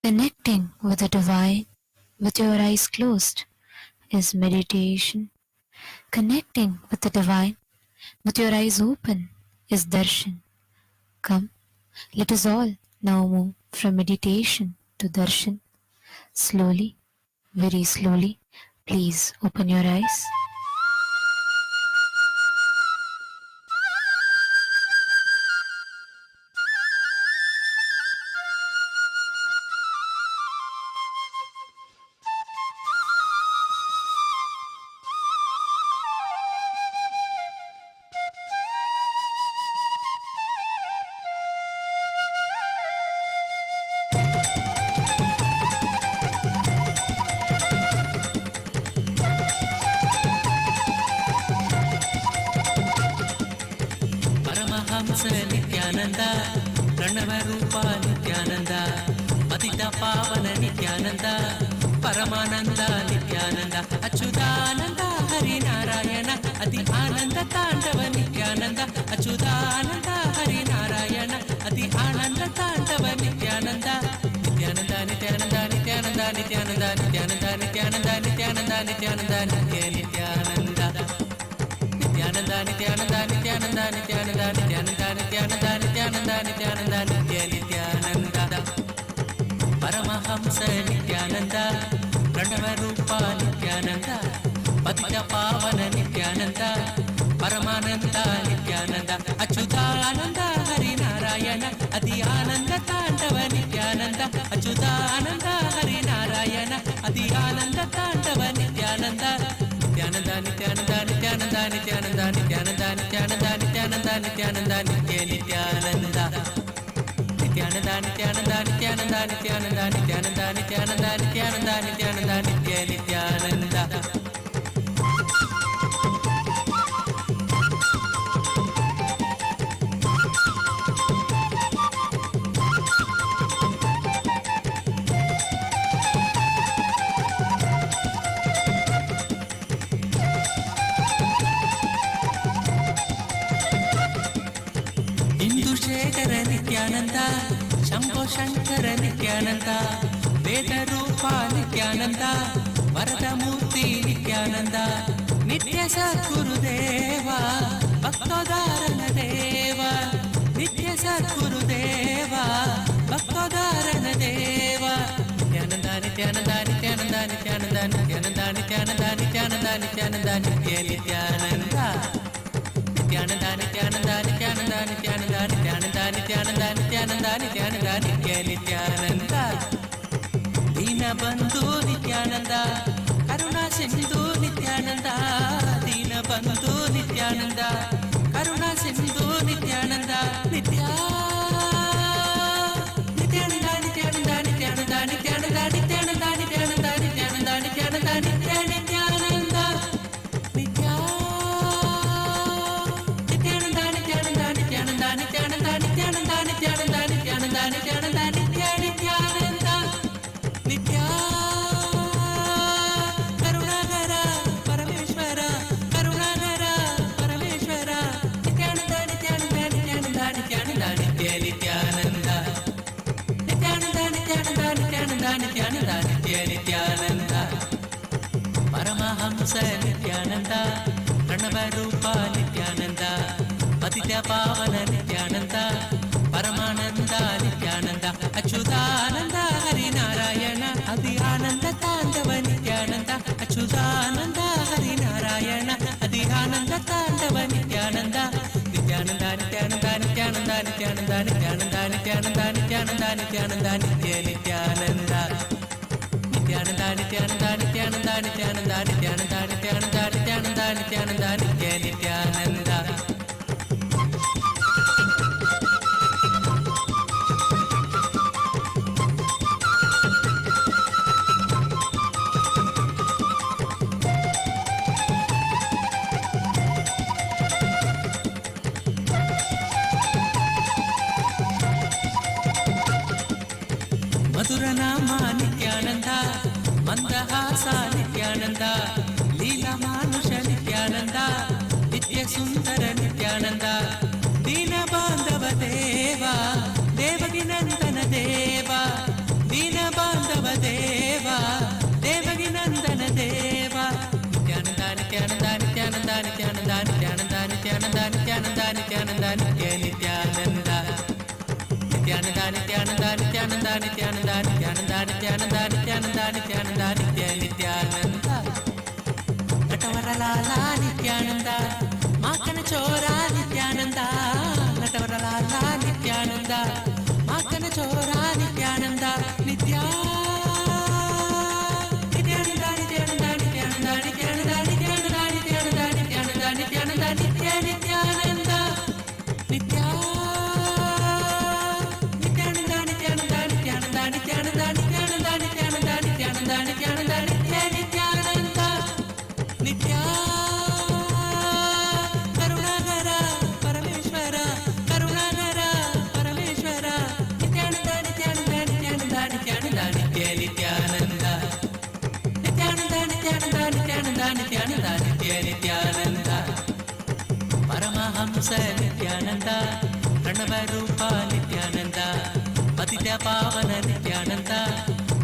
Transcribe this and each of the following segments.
Connecting with the divine with your eyes closed is meditation. Connecting with the divine with your eyes open is darshan. Come, let us all now move from meditation to darshan. Slowly, very slowly, please open your eyes. Nityanand Pranav रूपा नित्यानंद पतित पावन नित्यानंद परमानंद नित्यानंद अच्युतानंद हरि नारायण अति आनंद तांडव नित्यानंद अच्युतानंद हरि नारायण अति आनंद तांडव नित्यानंद नित्यानंद नित्यानंद नित्यानंद नित्यानंद नित्यानंद नित्यानंद नित्यानंद नित्यानंद नित्य नित्यानंद नित्यानंद नित्यानंद नित्यानंद नित्यानंद नित्यानंद नित्यानंद नित्यानंद नित्यानंद नित्य नित्यानंद परमहंस नित्यानंद प्रणव रूपा नित्यानंद पतित पावन नित्यानंद परमानंद नित्यानंद अच्युतानंद हरि नारायण अति आनंद तांडव नित्यानंद अच्युतानंद हरि नारायण अति आनंद तांडव नित्यानंद नित्यानंद नित्यानंद नित्यानंद नित्यानंद नित्यानंद नित्यानंद नित्यानंद नित्यानंद नित्य नित्यानंद नित्यानंद नित्यानंद नित्यानंद नित्यानंद नित्यानंद नित्यानंद नित्यानंद नित्यानंद नित्य नित्यानंद शेखर नित्यानंद शंभो शंकर नित्यानंद वेद रूपा नित्यानंद वरदमूर्ति नित्यानंद नित्य सद्गुरुदेवा भक्तोदारण देवा नित्य सद्गुरुदेवा भक्तोदारण देवा नित्यानंद नित्यानंद नित्यानंद नित्यानंद नित्यानंद नित्यानंद नित्यानंद नित्यानंद नित्य नित्यानंद नित्यानंद नित्यानंद नित्यानंद नित्यानंद नित्यानंद नित्यानंद नित्यानंद नित्यानंद नित्य नित्यानंद दीनबंधु नित्यानंद करुणा सिंधु नित्यानंद दीनबंधु नित्यानंद करुणा सिंधु नित्यानंद नित्यानंद नित्यानंद नित्यानंद नित्यानंद नित्यानंद नित्यानंद नित्यानंद नित्यानंद नित्यानंद नित्य नित्यानंद करुणाकर परमेश्वर करुणाकर परमेश्वर नित्यानंद नित्यानंद नित्यानंद नित्यानंद नित्य नित्यानंद नित्यानंद नित्यानंद नित्यानंद नित्यानंद नित्य नित्यानंद परमहंस नित्यानंद प्रणव रूपा नित्यानंद पतित पावन नित्यानंद परमानंद नित्यानंद अच्युतानंद हरि नारायण अति आनंद तांडव नित्यानंद अच्युतानंद हरि नारायण अति आनंद तांडव नित्यानंद नित्यानंद नित्यानंद नित्यानंद नित्यानंद नित्यानंद नित्यानंद नित्यानंद नित्यानंद नित्य नित्यानंद नित्यानंद नित्यानंद नित्यानंद नित्यानंद नित्यानंद नित्यानंद नित्यानंद नित्यानंद नित्य नित्यानंद मधुरनाम नित्यानंद मंदहास नित्यानंद लीला मानुष नित्यानंद नित्य सुंदर नित्यानंद दीन बांधव देवा देवकी नंदन देवा दीन నిత్యానంద నిత్యానంద నిత్యానంద నిత్య నిత్యానంద నటవరలాల నిత్యానంద మాకన చోరా నిత్యానంద నటవరలాల నిత్యానంద మాకన చోరా నిత్యానంద నిత్యా నిత్యానంద నిత్యానంద నిత్యానంద నిత్యానంద నిత్యానంద నిత్యానంద నిత్యానంద నిత్యానంద నిత్య నిత్యానంద నిత్యా నిత్యానంద నిత్యానంద నిత్యానంద నిత్యానంద నిత్యానంద నిత్యానంద నిత్యానంద నిత్యానంద నిత్య నిత్యానంద నిత్యా కరుణాకర పరమేశ్వర కరుణాకర పరమేశ్వర నిత్యానంద నిత్యానంద నిత్యానంద నిత్యానంద నిత్య నిత్యానంద నిత్యానంద నిత్యానంద నిత్యానంద నిత్యానంద నిత్య నిత్యానంద పరమహంస నిత్యానంద ప్రణవరూప నిత్యానంద పతిత పావన నిత్యానంద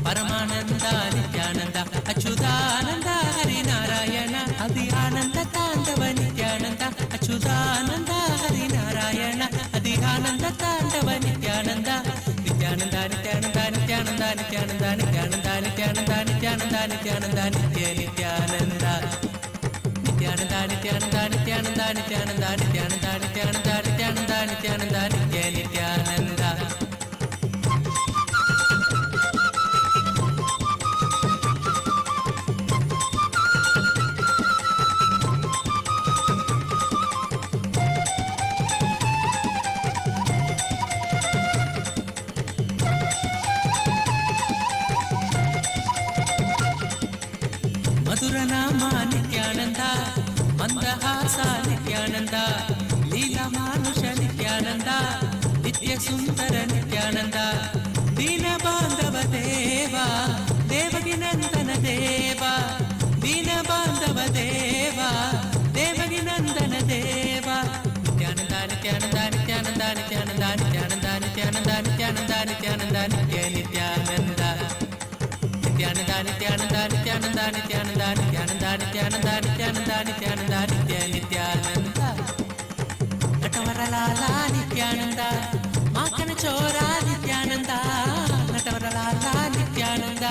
పరమానంద నిత్యానంద అచ్యుతానంద హరినారాయణ అది ఆనంద తాండవ నిత్యానంద అచ్యుతానంద హరినారాయణ అది ఆనంద తాండవ నిత్యానంద నిత్యానంద నిత్యానంద నిత్యానంద నిత్యానంద నిత్యానంద నిత్యానంద నిత్యానంద నిత్యానంద నిత్య నిత్యానంద నిత్యానంద నిత్యానంద నిత్యానంద నిత్యానంద నిత్యానంద నిత్యానంద నిత్యానంద నిత్యానంద నిత్య నిత్యానంద మధురనామ నిత్యానంద మందహాస నిత్యానంద లీలమానుష నిత్యానంద నిత్య సుందర నిత్యానంద దీన బాంధవ దేవా దేవకి నందన దేవా దీన బాంధవ దేవా దేవకి నందన దేవా నిత్యానంద నిత్యానంద నిత్యానంద నిత్యానంద నిత్యానంద నిత్యానంద నిత్యానంద నిత్యానంద నిత్య నిత్యానంద నిత్యానంద నిత్యానంద నిత్యానంద నిత్యానంద నిత్యానంద నిత్యానంద నిత్యానంద నిత్యానంద నిత్య నిత్యానంద నటవరలాల నిత్యానంద మాకన చోరా నిత్యానంద నటవరలాల నిత్యానంద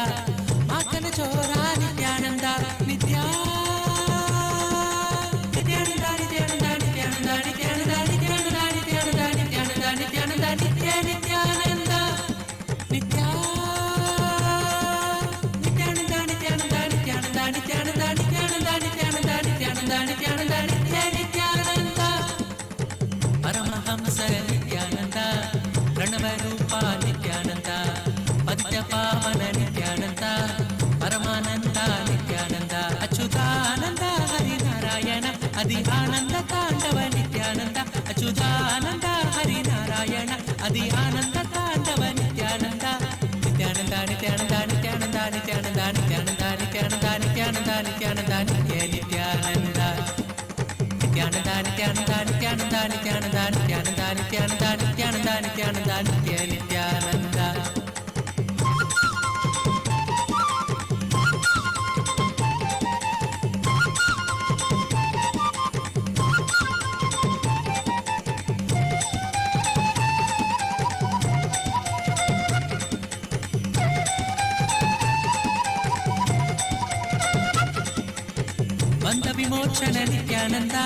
మాకన చోరా నిత్యానంద నిత్యా నిత్యానంద నిత్యానంద నిత్యానంద నిత్యానంద నిత్యానంద నిత్యానంద నిత్యానంద నిత్యానంద నిత్య నిత్యానంద నిత్యా నిత్యానంద నిత్యానంద నిత్యానంద నిత్యానంద నిత్యానంద నిత్యానంద నిత్యానంద నిత్యానంద నిత్య నిత్యానంద పరమహంస నిత్యానంద ప్రణవరూప నిత్యానంద పద్య పావన నిత్యానంద పరమానంద నిత్యానంద అచ్యుతానంద హరినారాయణ అది ఆనంద తాండవ నిత్యానంద అచ్యుతానంద హరినారాయణ అది ఆనంద తాండవ నిత్యానంద నిత్యానంద నిత్యానంద నిత్యానంద నిత్యానంద నిత్యానంద నిత్యానంద నిత్యానంద నిత్యానంద నిత్య నిత్యానంద నిత్యానంద నిత్యానంద నిత్యానంద నిత్యానంద నిత్యానంద నిత్యానంద నిత్యానంద నిత్యానంద నిత్య నిత్యానంద బంధ విమోచన నిత్యానంద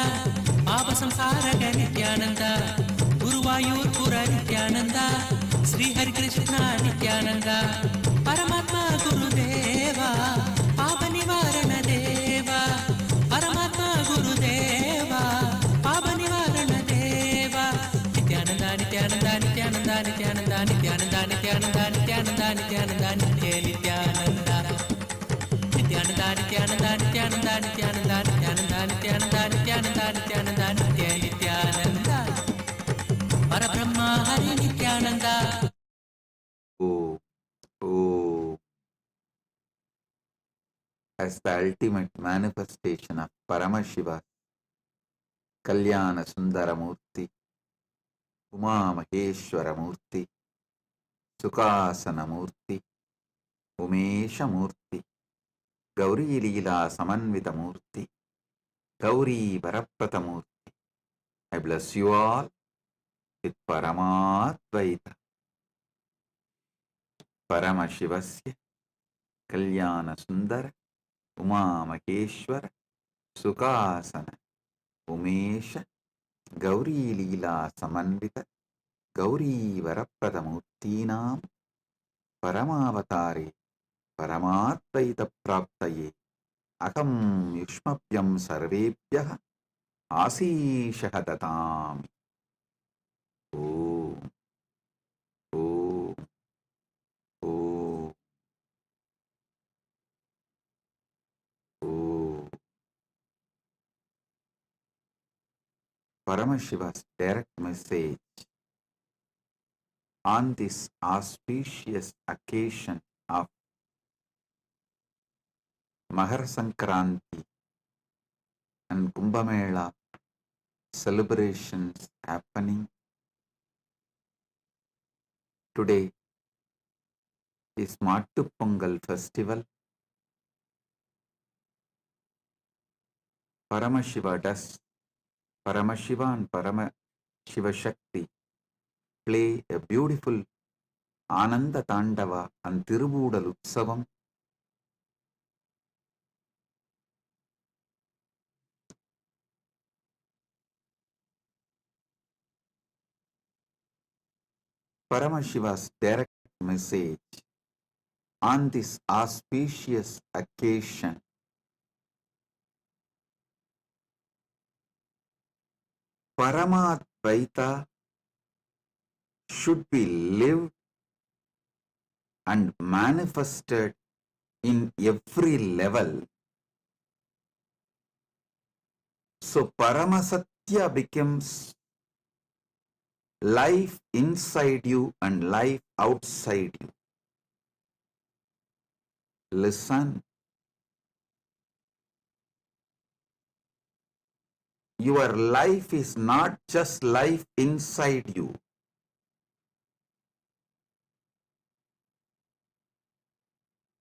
పాప సంసారక నిత్యానంద గురువాయూర్పుర నిత్యానంద శ్రీహరికృష్ణ నిత్యానంద పరమాత్మ గురుదేవా పాప నివారణ దేవా పరమాత్మ గురుదేవా పాప నివారణ దేవా నిత్యానంద నిత్యానంద నిత్యానంద నిత్యానంద నిత్యానంద నిత్యానంద నిత్యానంద నిత్యానంద నిత్య నిత్యానంద నిత్యానంద నిత్యానంద నిత్యానంద నిత్యానంద నిత్యానంద నిత్యానంద నిత్యానంద నిత్యానంద నిత్య నిత్యానంద పరబ్రహ్మ Hari Nityananda as the ultimate manifestation of Paramashiva, Kalyana Sundaramurti, Uma Maheshwaramurti, Sukhasanamurti, Umeshamurti, Gauri Leela Samanvitamurti, Gauri Varapratamurti. I bless you all with Paramadvaita. Paramashivasya Kalyana Sundara Uma Maheshwara Sukasana Umesha Gauri Leela Samanvita Gauri Varapradamurtinam Paramavatari Paramatvaita Praptaye Akam Yushmapyam Sarvebhyah Asishah Datam. Om, Om, Om, Om. Paramashiva's direct message on this auspicious occasion of Mahar Sankranti and Kumbh Mela celebrations happening today is Mattu Pongal festival. Paramashiva does, Paramashiva and Paramashiva Shakti play a beautiful Ananda Tandava and Tirubudal Utsavam. Paramashiva's direct message on this auspicious occasion. Paramadvaita should be lived and manifested in every level. So Paramasatya becomes life inside you and life outside you. Listen. Your life is not just life inside you.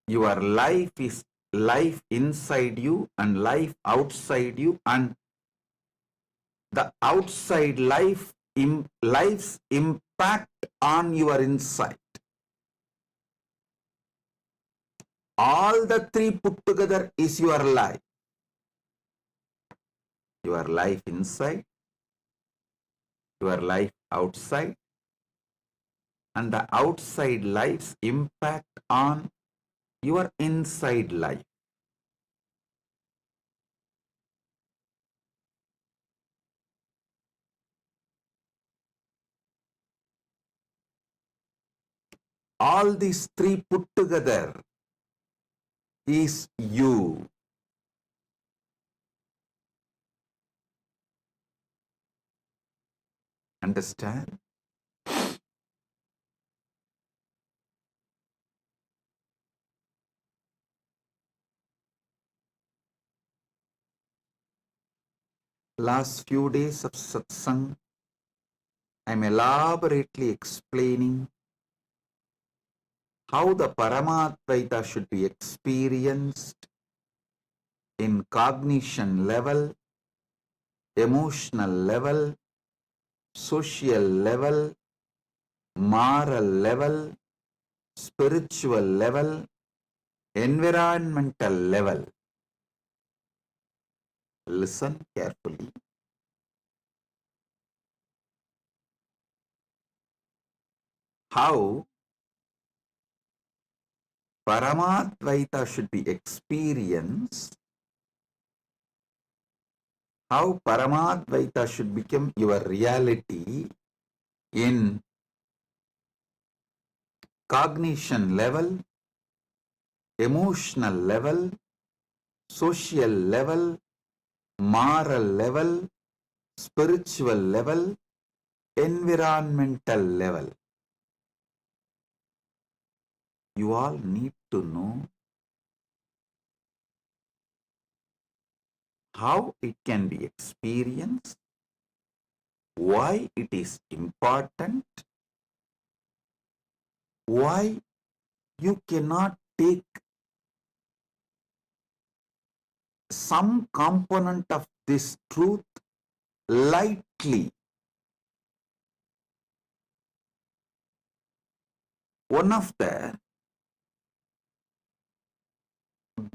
Your life is life inside you and life outside you, and the outside life's impact on your inside. All the three put together is your life. Your life inside, your life outside, and the outside life's impact on your inside life. All these three put together is you. Understand? Last few days of satsang, I'm elaborately explaining how the Paramadvaita should be experienced in cognition level, emotional level, social level, moral level, spiritual level, environmental level. Listen carefully. How Paramadvaita should be experienced, how Paramadvaita should become your reality in cognition level, emotional level, social level, moral level, spiritual level, environmental level. You all need to know how it can be experienced, why it is important, why you cannot take some component of this truth lightly. One of the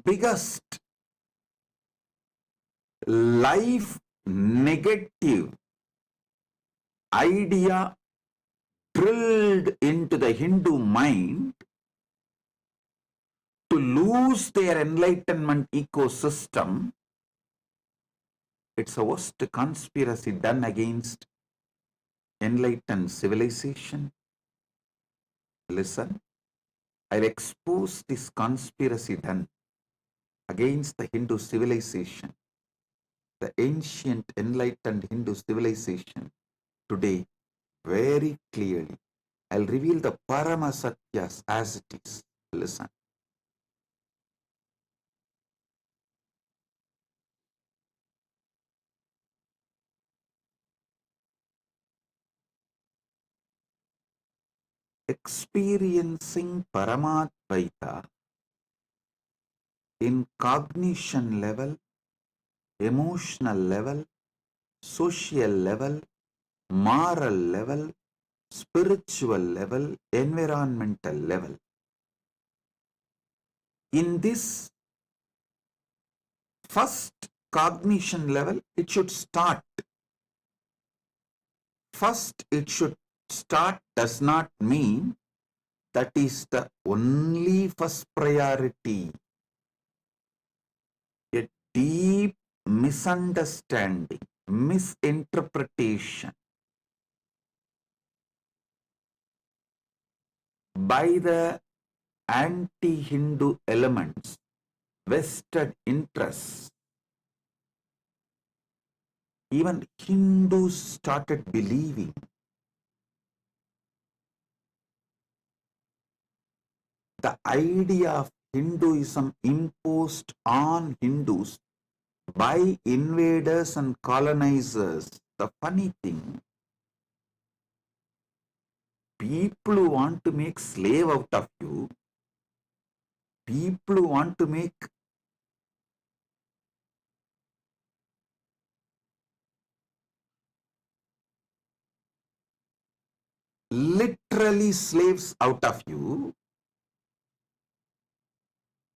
biggest life negative idea drilled into the Hindu mind to lose their enlightenment ecosystem. It's a worst conspiracy done against enlightened civilization. Listen, I'll expose this conspiracy done against the Hindu civilization, the ancient enlightened Hindu civilization today very clearly. I'll reveal the Paramasatyas as it is. Listen. Experiencing Paramadvaita in cognition level, emotional level, social level, moral level, spiritual level, environmental level. In this first cognition level, it should start. First, it should start does not mean that is the only first priority. A deep misunderstanding, misinterpretation by the anti-Hindu elements, vested interests. Even Hindus started believing the idea of Hinduism imposed on Hindus by invaders and colonizers. The funny thing, people who want to make slave out of you, people who want to make literally slaves out of you,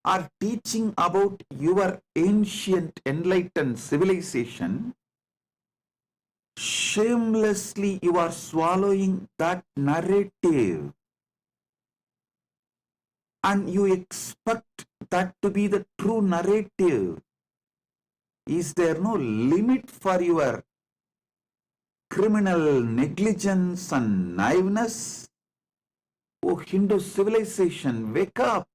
are teaching about your ancient enlightened civilization. Shamelessly you are swallowing that narrative and you expect that to be the true narrative. Is there no limit for your criminal negligence and naiveness? Oh, Hindu civilization, wake up.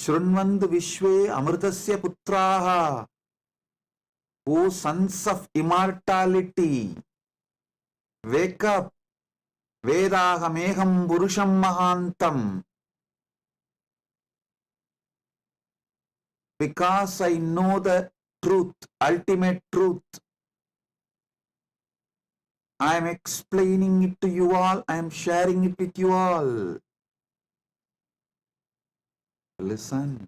Shrunvandu Vishwe Amritasya Putraha. O sons of immortality, wake up. Vedahameham Purusham Mahantam. Because I know the truth, ultimate truth. I am explaining it to you all. I am sharing it with you all. Listen.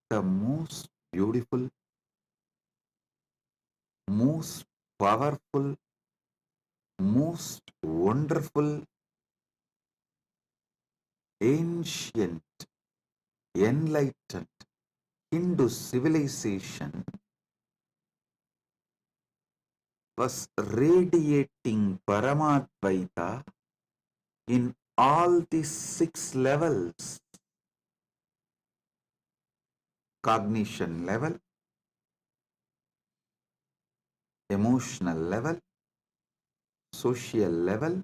The most beautiful, most powerful, most wonderful, ancient, enlightened Hindu civilization was radiating Paramadvaita in all these 6 levels. Cognition level, emotional level, social level,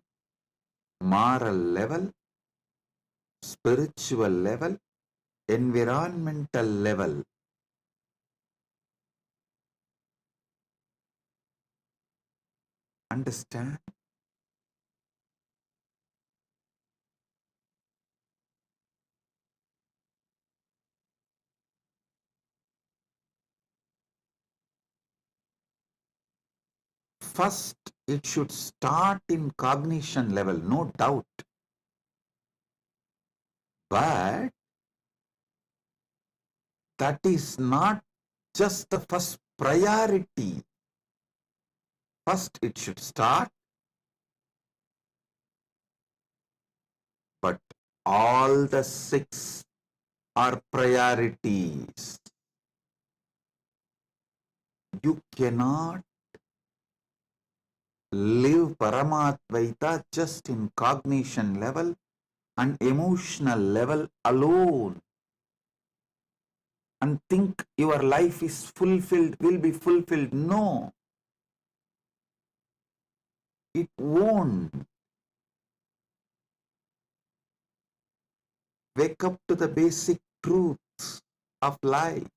moral level, spiritual level, environmental level. Understand? First, it should start in cognition level, no doubt. But that is not just the first priority. First, it should start, but all the 6 are priorities. You cannot live Paramadvaita just in cognition level and emotional level alone and think your life is fulfilled, will be fulfilled. No, it won't. Wake up to the basic truths of life.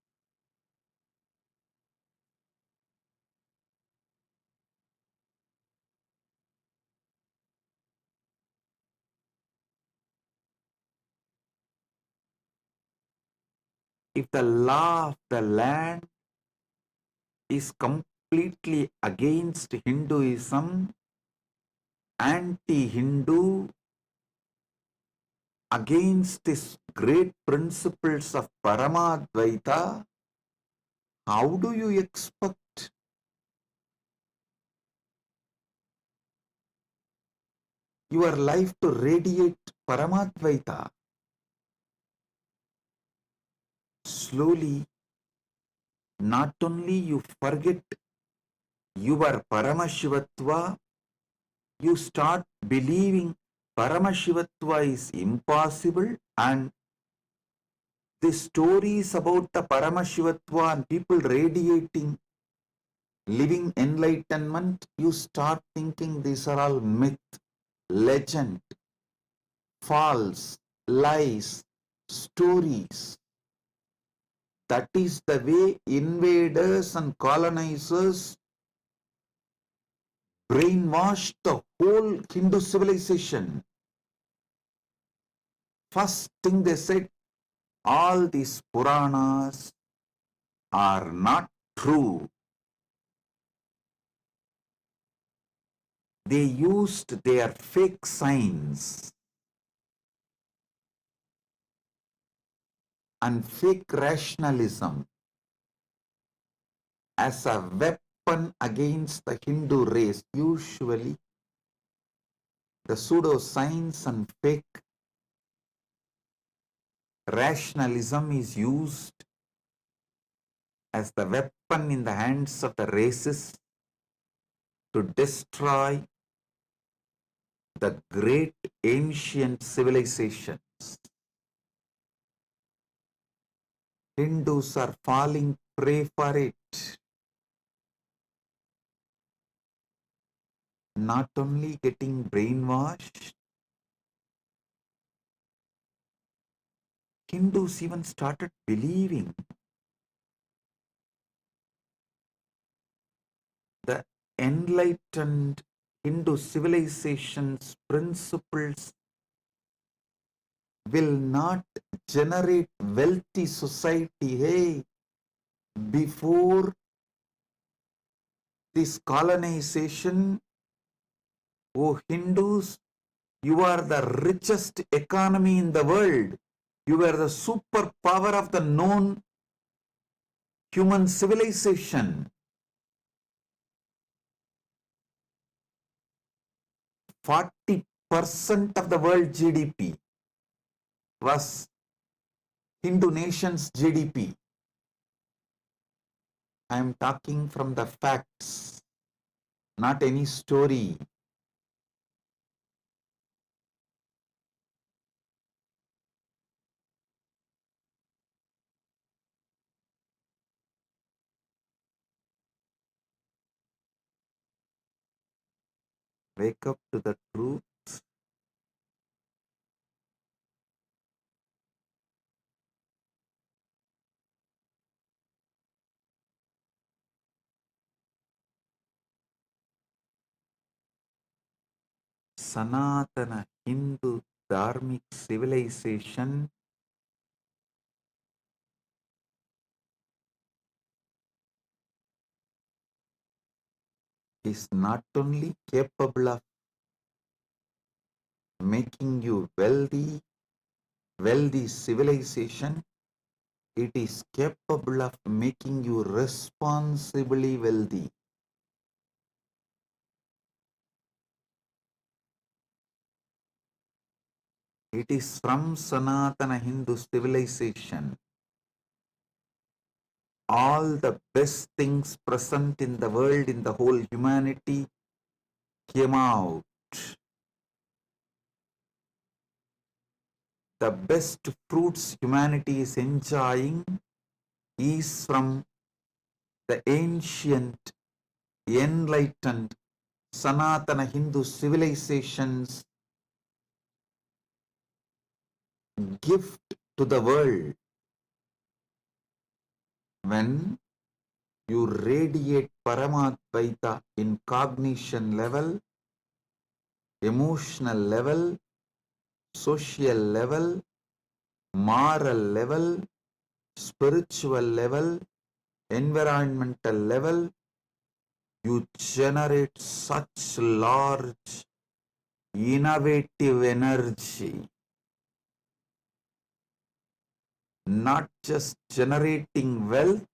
If the law of the land is completely against Hinduism, anti-Hindu, against these great principles of Paramadvaita, how do you expect your life to radiate Paramadvaita? Slowly, not only you forget your Paramashivatva, you start believing Paramashivatva is impossible, and the stories about the Paramashivatva and people radiating, living enlightenment, you start thinking these are all myth, legend, false, lies, stories. That is the way invaders and colonizers brainwashed the whole Hindu civilization. First thing they said, all these Puranas are not true. They used their fake science and fake rationalism as a weapon against the Hindu race. Usually, the pseudoscience and fake rationalism is used as the weapon in the hands of the races to destroy the great ancient civilizations. Hindus are falling prey for it. Not only getting brainwashed, Hindus even started believing the enlightened Hindu civilization's principles will not generate wealthy society. Hey, before this colonization, oh Hindus, you are the richest economy in the world. You are the superpower of the known human civilization. 40% of the world GDP was Hindu nation's GDP. I am talking from the facts, not any story. Wake up to the truth. Sanatana Hindu Dharmic civilization is not only capable of making you wealthy civilization, it is capable of making you responsibly wealthy. It is from Sanatana Hindu civilization. All the best things present in the world, in the whole humanity, came out. The best fruits humanity is enjoying is from the ancient, enlightened, Sanatana Hindu civilization's gift to the world. When you radiate Paramadvaita in cognition level, emotional level, social level, moral level, spiritual level, environmental level, you generate such large, innovative energy. Not just generating wealth,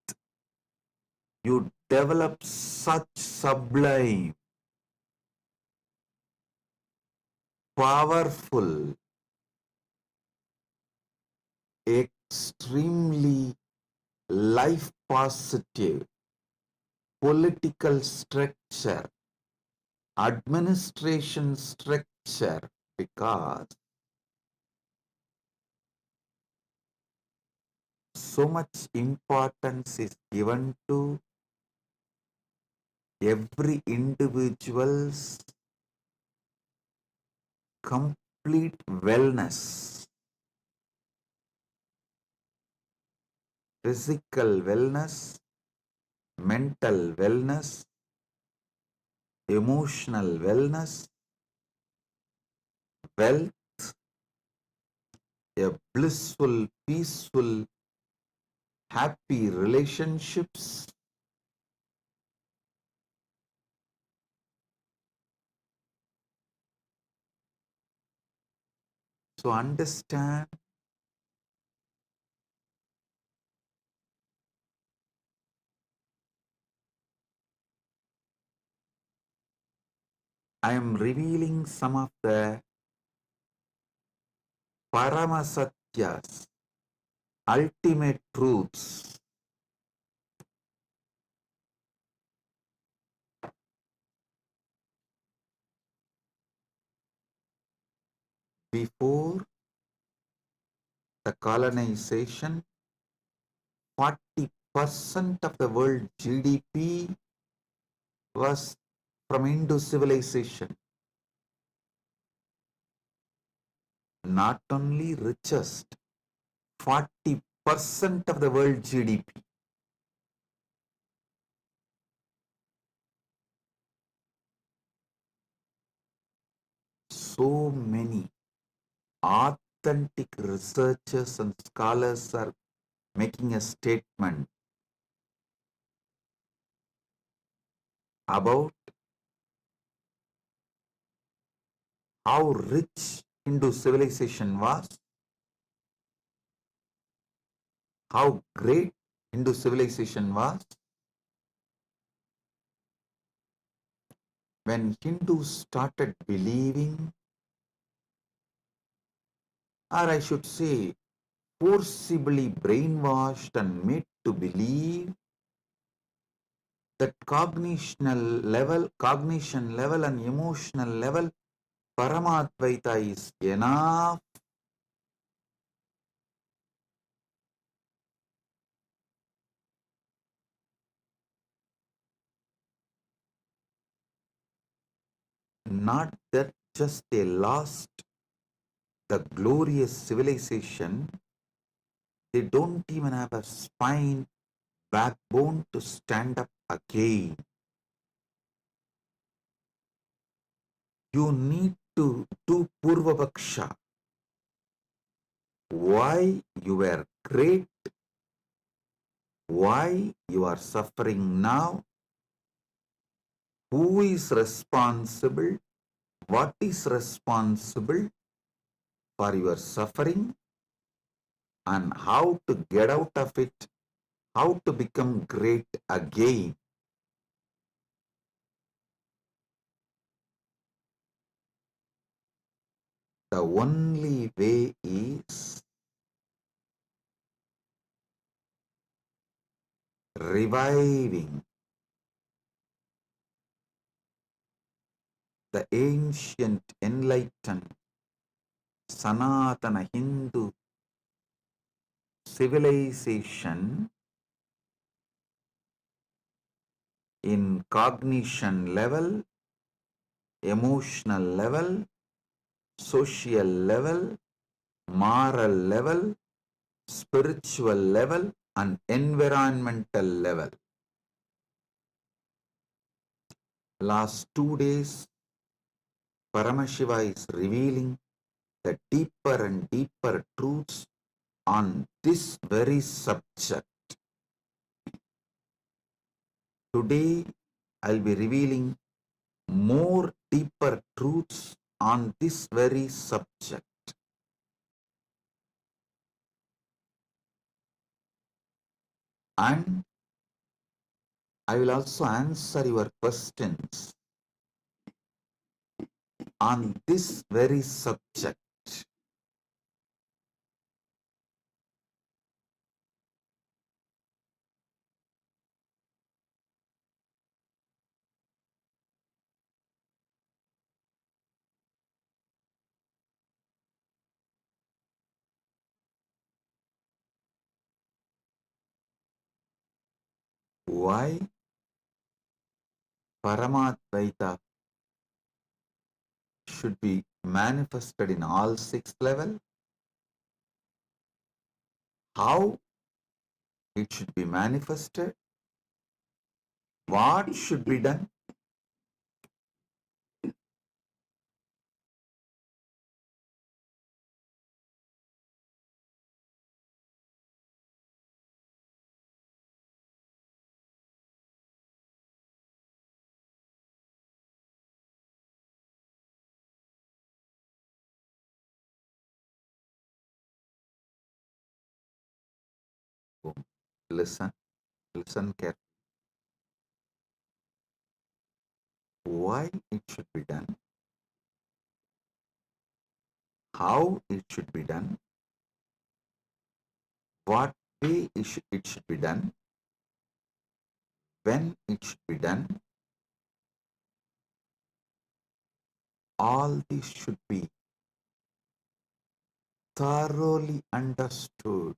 you develop such sublime, powerful, extremely life positive political structure, administration structure, because so much importance is given to every individual's complete wellness, physical wellness, mental wellness, emotional wellness, wealth, a blissful, peaceful, happy relationships. So understand, I am revealing some of the Paramasatyas, ultimate truths. Before the colonization, 40% of the world GDP was from Hindu civilization. Not only richest, 40% of the world GDP. So many authentic researchers and scholars are making a statement about how rich Hindu civilization was, how great Hindu civilization was, when Hindus started believing, or I should say, forcibly brainwashed and made to believe that cognition level and emotional level, Paramadvaita is enough. Not that just they lost the glorious civilization, they don't even have a spine, backbone to stand up again. You need to do Purvapaksha. Why you were great, why you are suffering now, who is responsible, what is responsible for your suffering, and how to get out of it, how to become great again. The only way is reviving the ancient enlightened Sanatana Hindu civilization in cognition level, emotional level, social level, moral level, spiritual level, and environmental level. Last 2 days, Paramashiva is revealing the deeper and deeper truths on this very subject. Today, I'll be revealing more deeper truths on this very subject. And I will also answer your questions on this very subject. Why Paramadvaita should be manifested in all 6 levels, how it should be manifested, what should be done. Listen, listen carefully. Why it should be done, how it should be done, what way it should be done, when it should be done. All this should be thoroughly understood.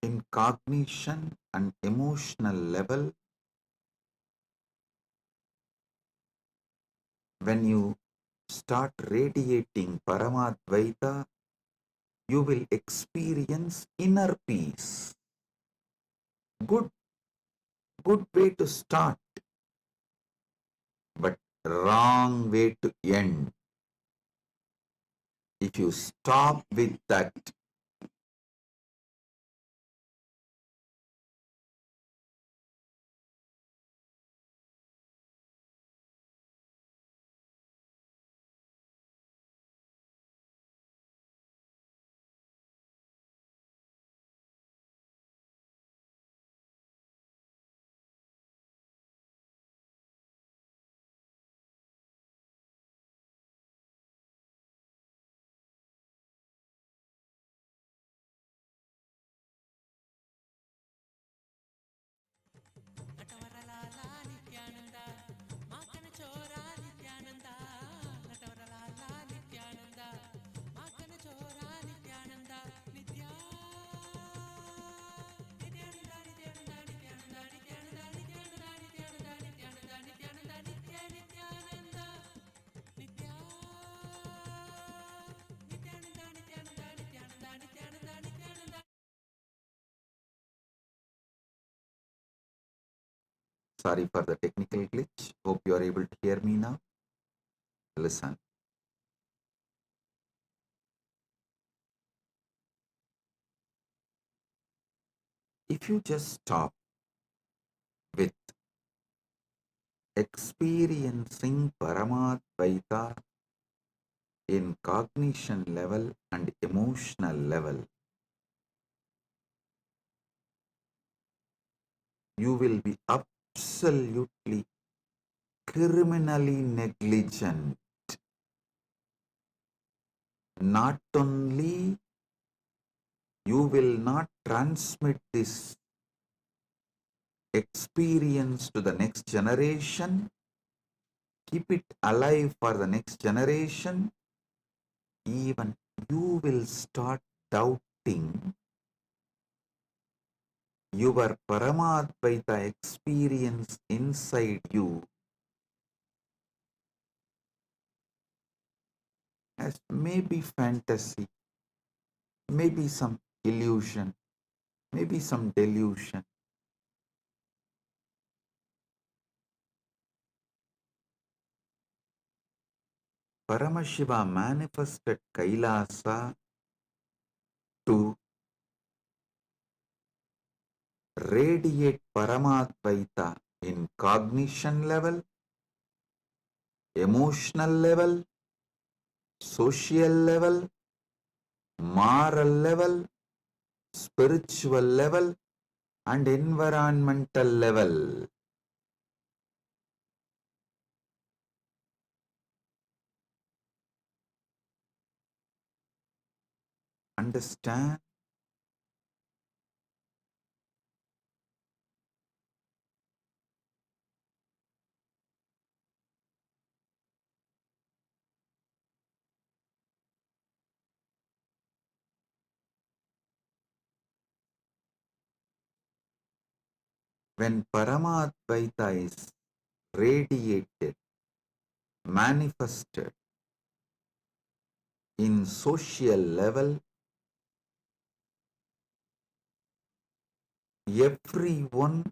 In cognition and emotional level, when you start radiating Paramadvaita, you will experience inner peace. Good, good way to start, but wrong way to end. If you stop with that Sorry for the technical glitch. Hope you are able to hear me now. Listen. If you just stop with experiencing Paramadvaita in cognition level and emotional level, you will be absolutely criminally negligent. Not only you will not transmit this experience to the next generation, keep it alive for the next generation, even you will start doubting your Paramadvaita experience inside you as maybe fantasy, maybe some illusion, maybe some delusion. Paramashiva manifested Kailasa to radiate Paramadvaita in cognition level, emotional level, social level, moral level, spiritual level, and environmental level. Understand? When Paramadvaita is radiated, manifested in social level, everyone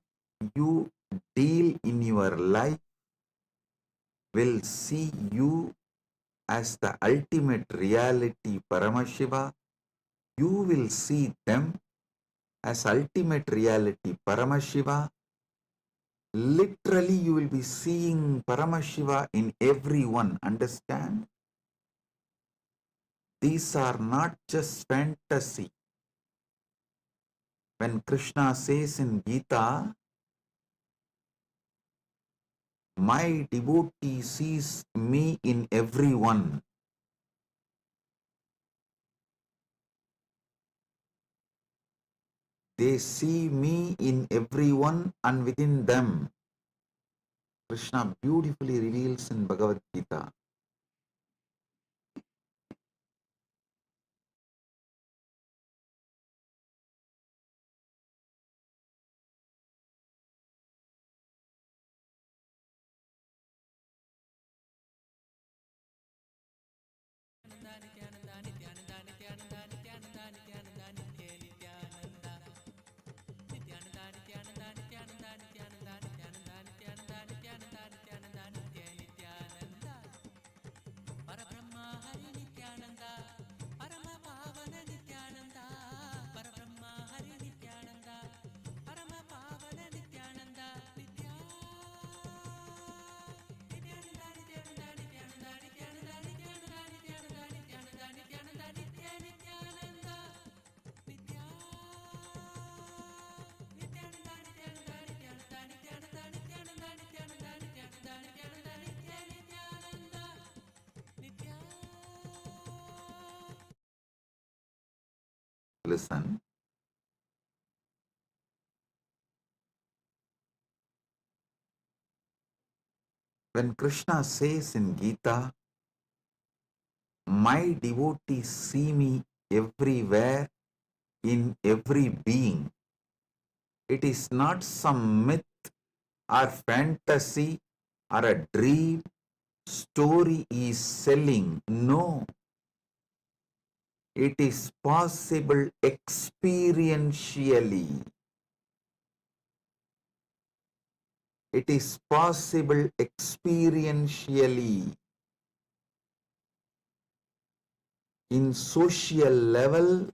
you deal in your life will see you as the ultimate reality Paramashiva. You will see them as ultimate reality Paramashiva. Literally, you will be seeing Paramashiva in everyone. Understand? These are not just fantasy. When Krishna says in Gita, my devotee sees me in everyone. They see me in everyone and within them. Krishna beautifully reveals in Bhagavad Gita. Listen, when Krishna says in Gita, my devotees see me everywhere in every being, it is not some myth or fantasy or a dream story is selling. No, it is possible experientially. It is possible experientially. In social level,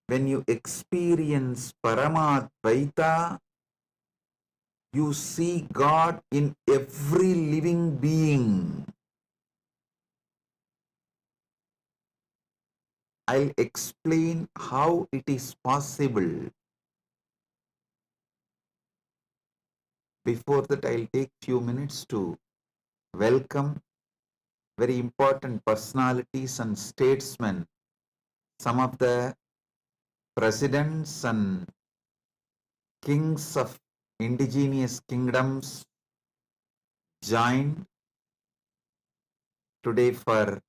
when you experience Paramadvaita, you see God in every living being. I'll explain how it is possible. Before that, I'll take few minutes to welcome very important personalities and statesmen, some of the presidents and kings of indigenous kingdoms joined today for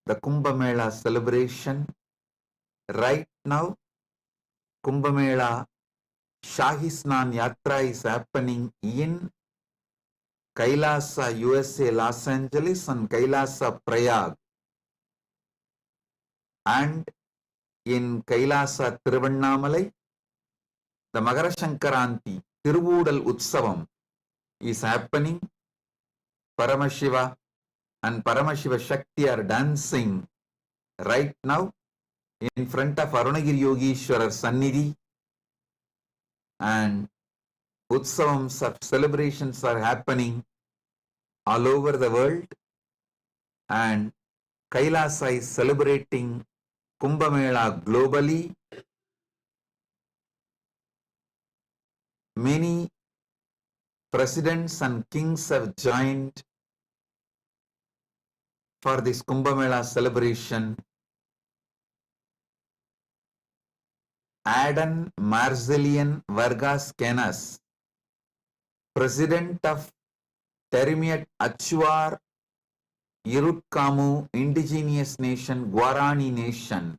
the Kumbh Mela celebration. Right now, Kumbh Mela Shahi Snan Yatra is happening in Kailasa, USA, Los Angeles, and Kailasa, Prayag. And in Kailasa, Tiruvannamalai, the Magara Shankaranti, Tiruvudal Utsavam is happening. Paramashiva and Paramashiva Shakti are dancing right now in front of Arunagiri Yogeshwarar Sannidhi, and Utsavams of celebrations are happening all over the world, and Kailasa is celebrating Kumbh Mela globally. Many presidents and kings have joined for this Kumbh Mela celebration. Adan Marzelian Vargas Canas, President of Terimiat Achuar Irutkamu Indigenous Nation, Guarani Nation.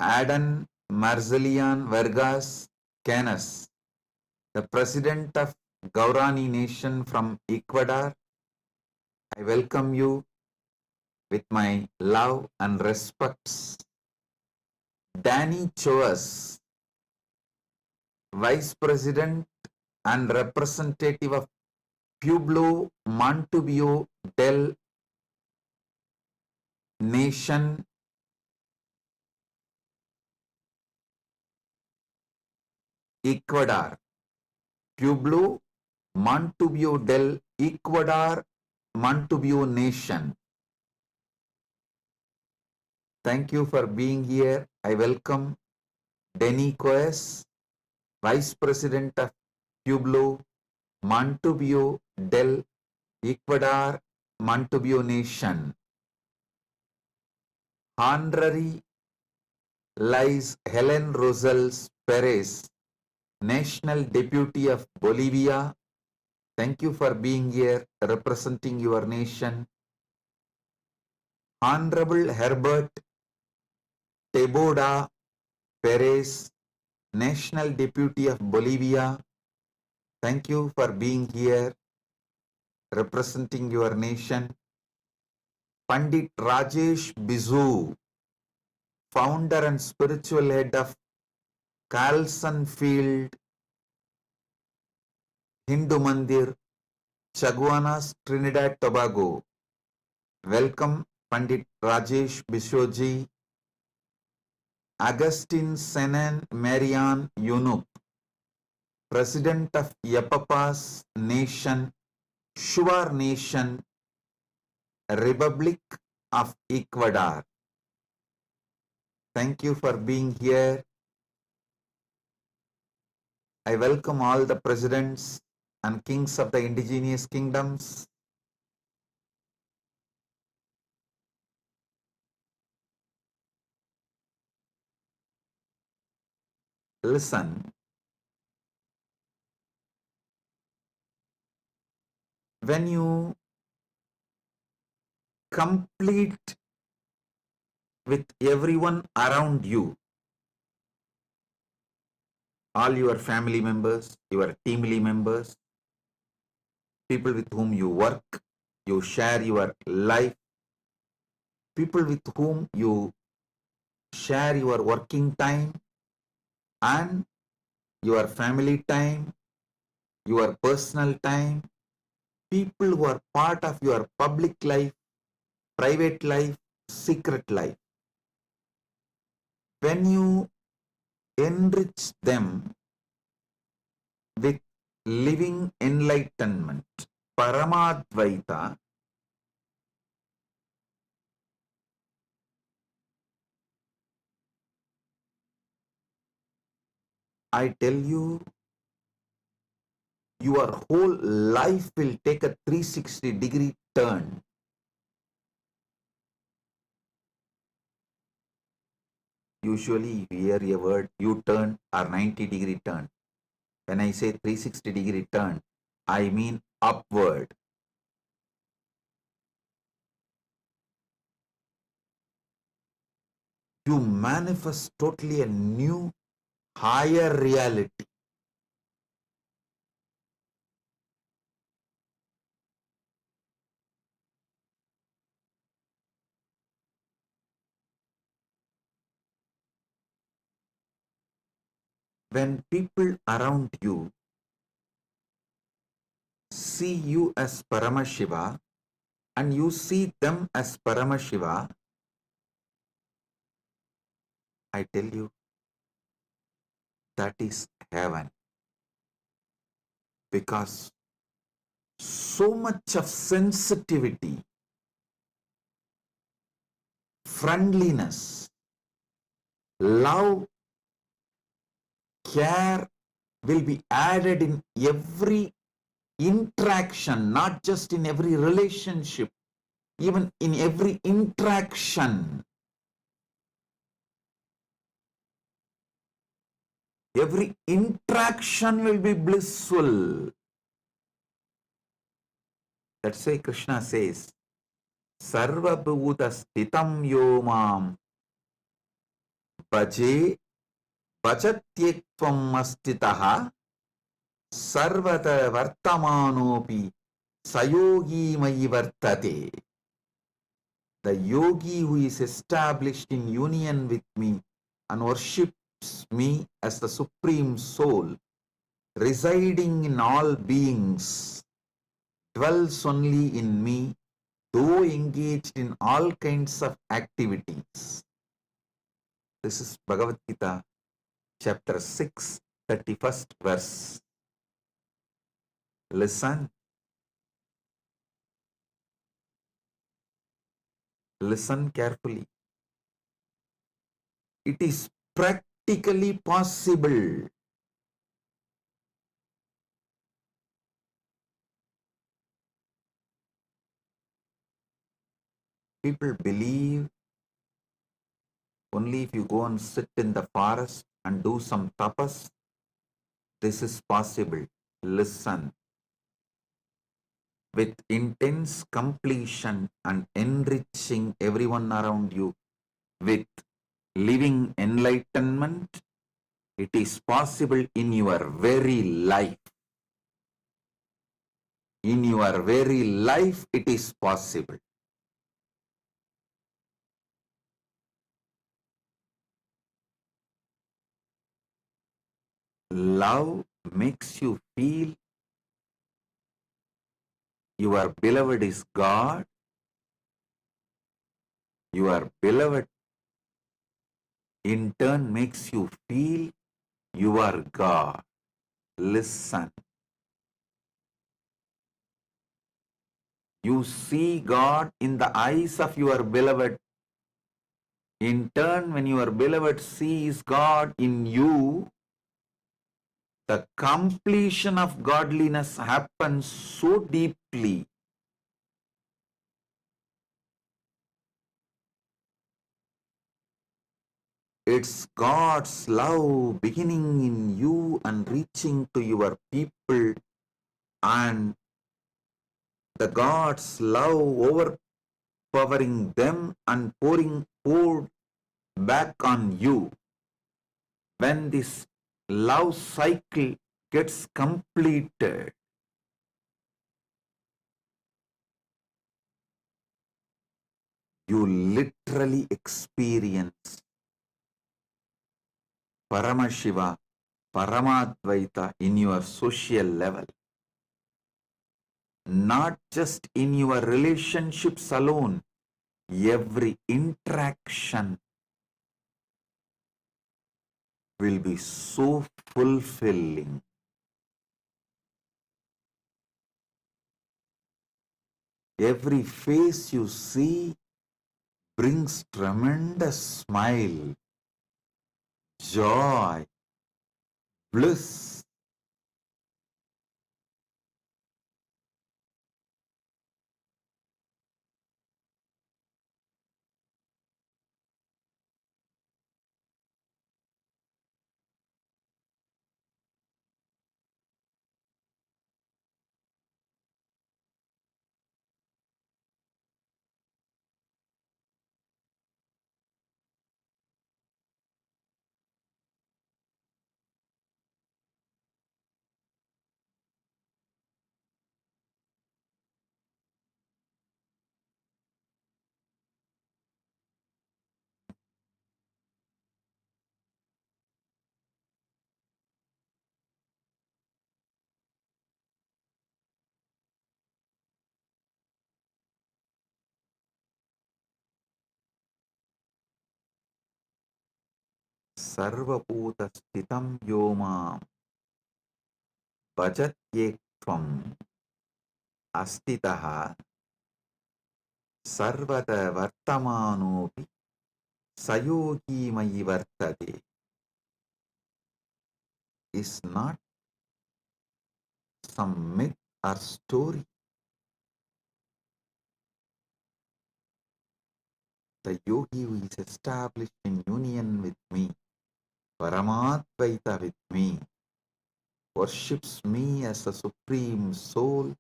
Adan Marzelian Vargas Canas, the President of Guarani Nation from Ecuador. I welcome you with my love and respects. Danny Choas, Vice President and Representative of Pueblo Montubio del Nation, Ecuador. Pueblo Montubio del Ecuador, Montubio Nation. Thank you for being here. I welcome Denny Coes, Vice President of Pueblo Montubio del Ecuador, Montubio Nation. Honorary Liz Helen Rosales Perez, National Deputy of Bolivia. Thank you for being here, representing your nation. Honorable Herbert Teboda Perez, National Deputy of Bolivia. Thank you for being here, representing your nation. Pandit Rajesh Bizu, founder and spiritual head of Carlson Field Hindu Mandir, Chaguanas, Trinidad, Tobago. Welcome, Pandit Rajesh Bishoji. Augustine Senan Marian Yunup, President of Yapapas Nation, Shuar Nation, Republic of Ecuador. Thank you for being here. I welcome all the presidents and kings of the indigenous kingdoms. Listen, when you complete with everyone around you, all your family members, your team members, people with whom you work, you share your life, people with whom you share your working time, and your family time, your personal time, people who are part of your public life, private life, secret life. When you enrich them with living enlightenment, Paramadvaita, I tell you, your whole life will take a 360-degree turn. Usually you hear a word U-turn or 90-degree turn. When I say 360-degree turn, I mean upward. You manifest totally a new, higher reality. When people around you see you as Paramashiva and you see them as Paramashiva, I tell you, that is heaven. Because so much of sensitivity, friendliness, love, care will be added in every interaction, not just in every relationship, even in every interaction. Every interaction will be blissful. That's why Krishna says, Sarva Bhuta Stitam Yomam Bhaje Bhajatyekvam Astitaha Sarvata Vartamanopi Sayogi Mayi Vartate. The yogi who is established in union with me and worships me as the Supreme Soul, residing in all beings, dwells only in me, though engaged in all kinds of activities. This is Bhagavad Gita, chapter 6, 31st verse. Listen. Listen carefully. It is practically possible. People believe only if you go and sit in the forest and do some tapas, this is possible. Listen. With intense completion and enriching everyone around you with living enlightenment, it is possible in your very life. In your very life, it is possible. Love makes you feel your beloved is God. Your beloved in turn makes you feel you are God. Listen. You see God in the eyes of your beloved. In turn, when your beloved sees God in you, the completion of godliness happens so deeply. It's God's love beginning in you and reaching to your people, and the God's love overpowering them and poured back on you. When this love cycle gets completed, you literally experience Paramashiva Paramadvaita in your social level, not just in your relationships alone. Every interaction will be so fulfilling. Every face you see brings tremendous smile, joy, bliss. Sarvabhuta sthitam yomam bhajatyekvam astitaha sarvada vartamanopi sayogi mayi vartade is not some myth or story. The yogi who is established in union with me, Paramadvaita with me, worships me as a supreme soul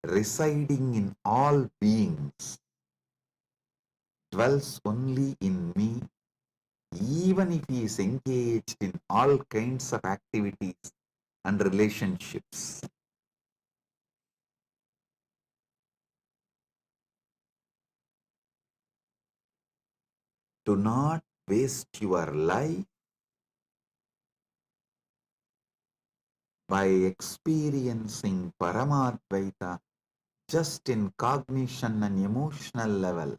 residing in all beings, dwells only in me, even if he is engaged in all kinds of activities and relationships. Do not waste your life by experiencing Paramadvaita just in cognition and emotional level.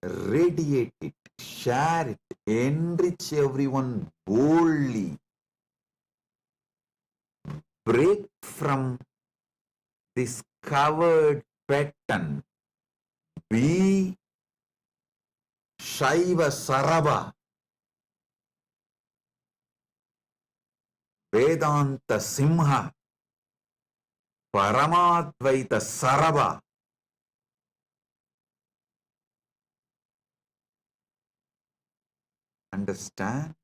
Radiate it, share it, enrich everyone boldly. Break from this covered pattern. Be Shaiva Sarava, Vedanta Simha, Paramadvaita Sarava. Understand?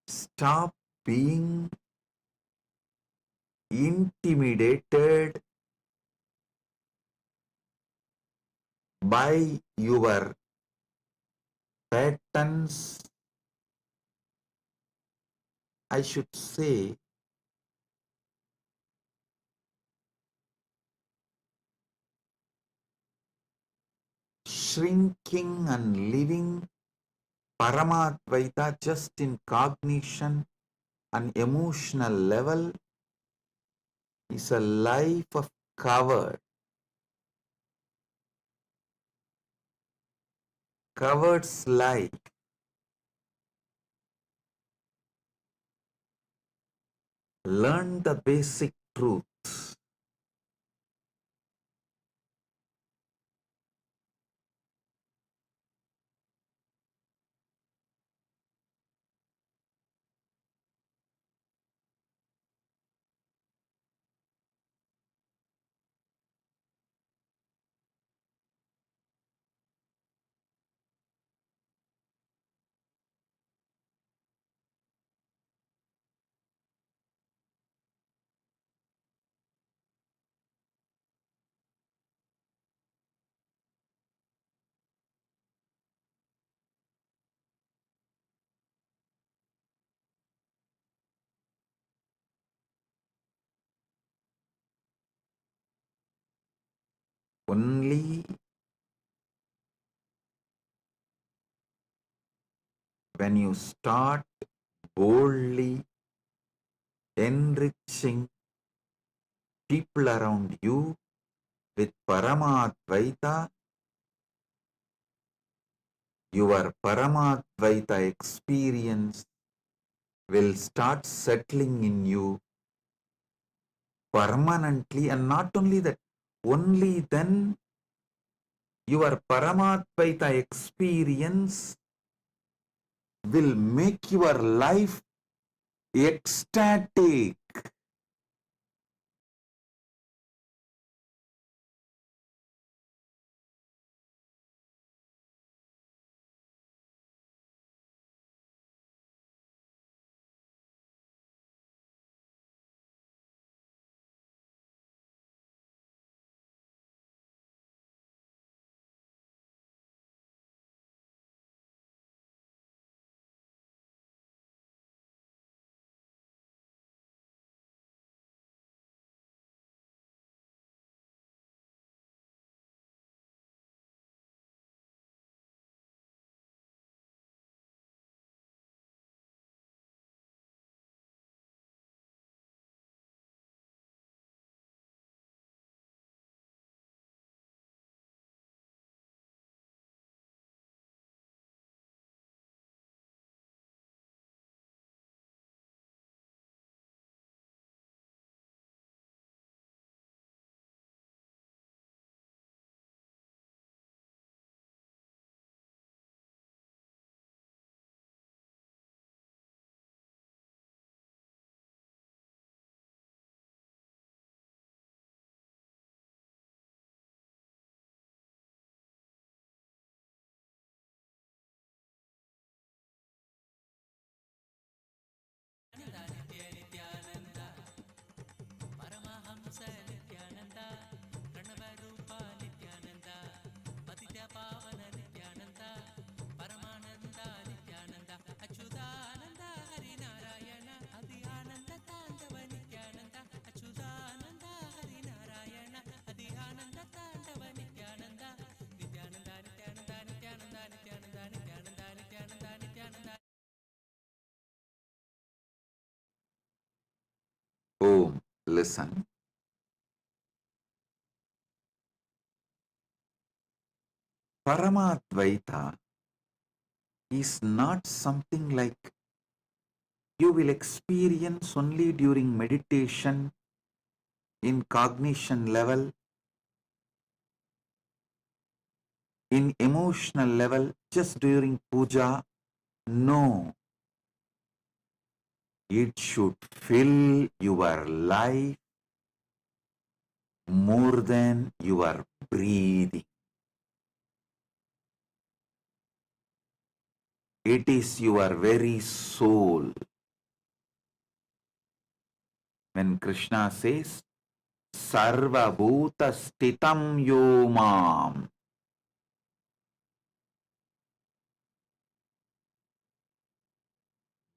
Stop being intimidated by your patterns. I should say, shrinking and living Paramadvaita just in cognition and emotional level is a life of coward's life. Learn the basic truth. Only when you start boldly enriching people around you with Paramadvaita, your Paramadvaita experience will start settling in you permanently, and not only that, only then your Paramadvaita experience will make your life ecstatic. Nityanand Paramhans Nityanand प्रणवरूप Nityanand पतित पावन नित्यानंद परमानंद नित्यानंद अच्युतानंद हरिनारायण अति आनंद तांडव नित्यानंद अच्युतानंद हरिनारायण अति आनंद तांडव Nityanand Nityanand Nityanand Nityanand Nityanand Nityanand Nityanand Nityanand Om, listen. Paramadvaita is not something like you will experience only during meditation, in cognition level, in emotional level, just during puja. No, it should fill your life more than your breathing. It is your very soul. When Krishna says, Sarva Bhuta Stitam Yomam,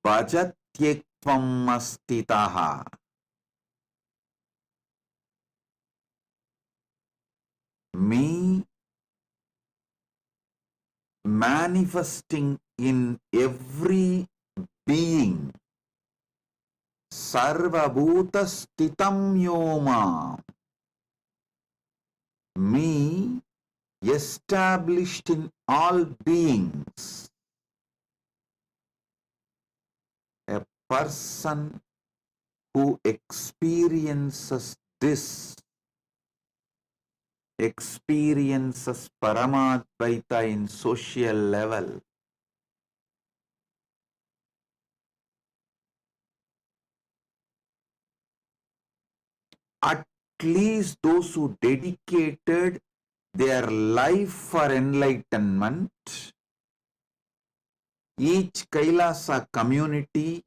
Bhajatyekvam Astitaha, me manifesting in every being, Sarva Bhuta Stitam Yomam, me established in all beings. A person who experiences this experiences Paramadvaita in social level. At least those who dedicated their life for enlightenment, each Kailasa community,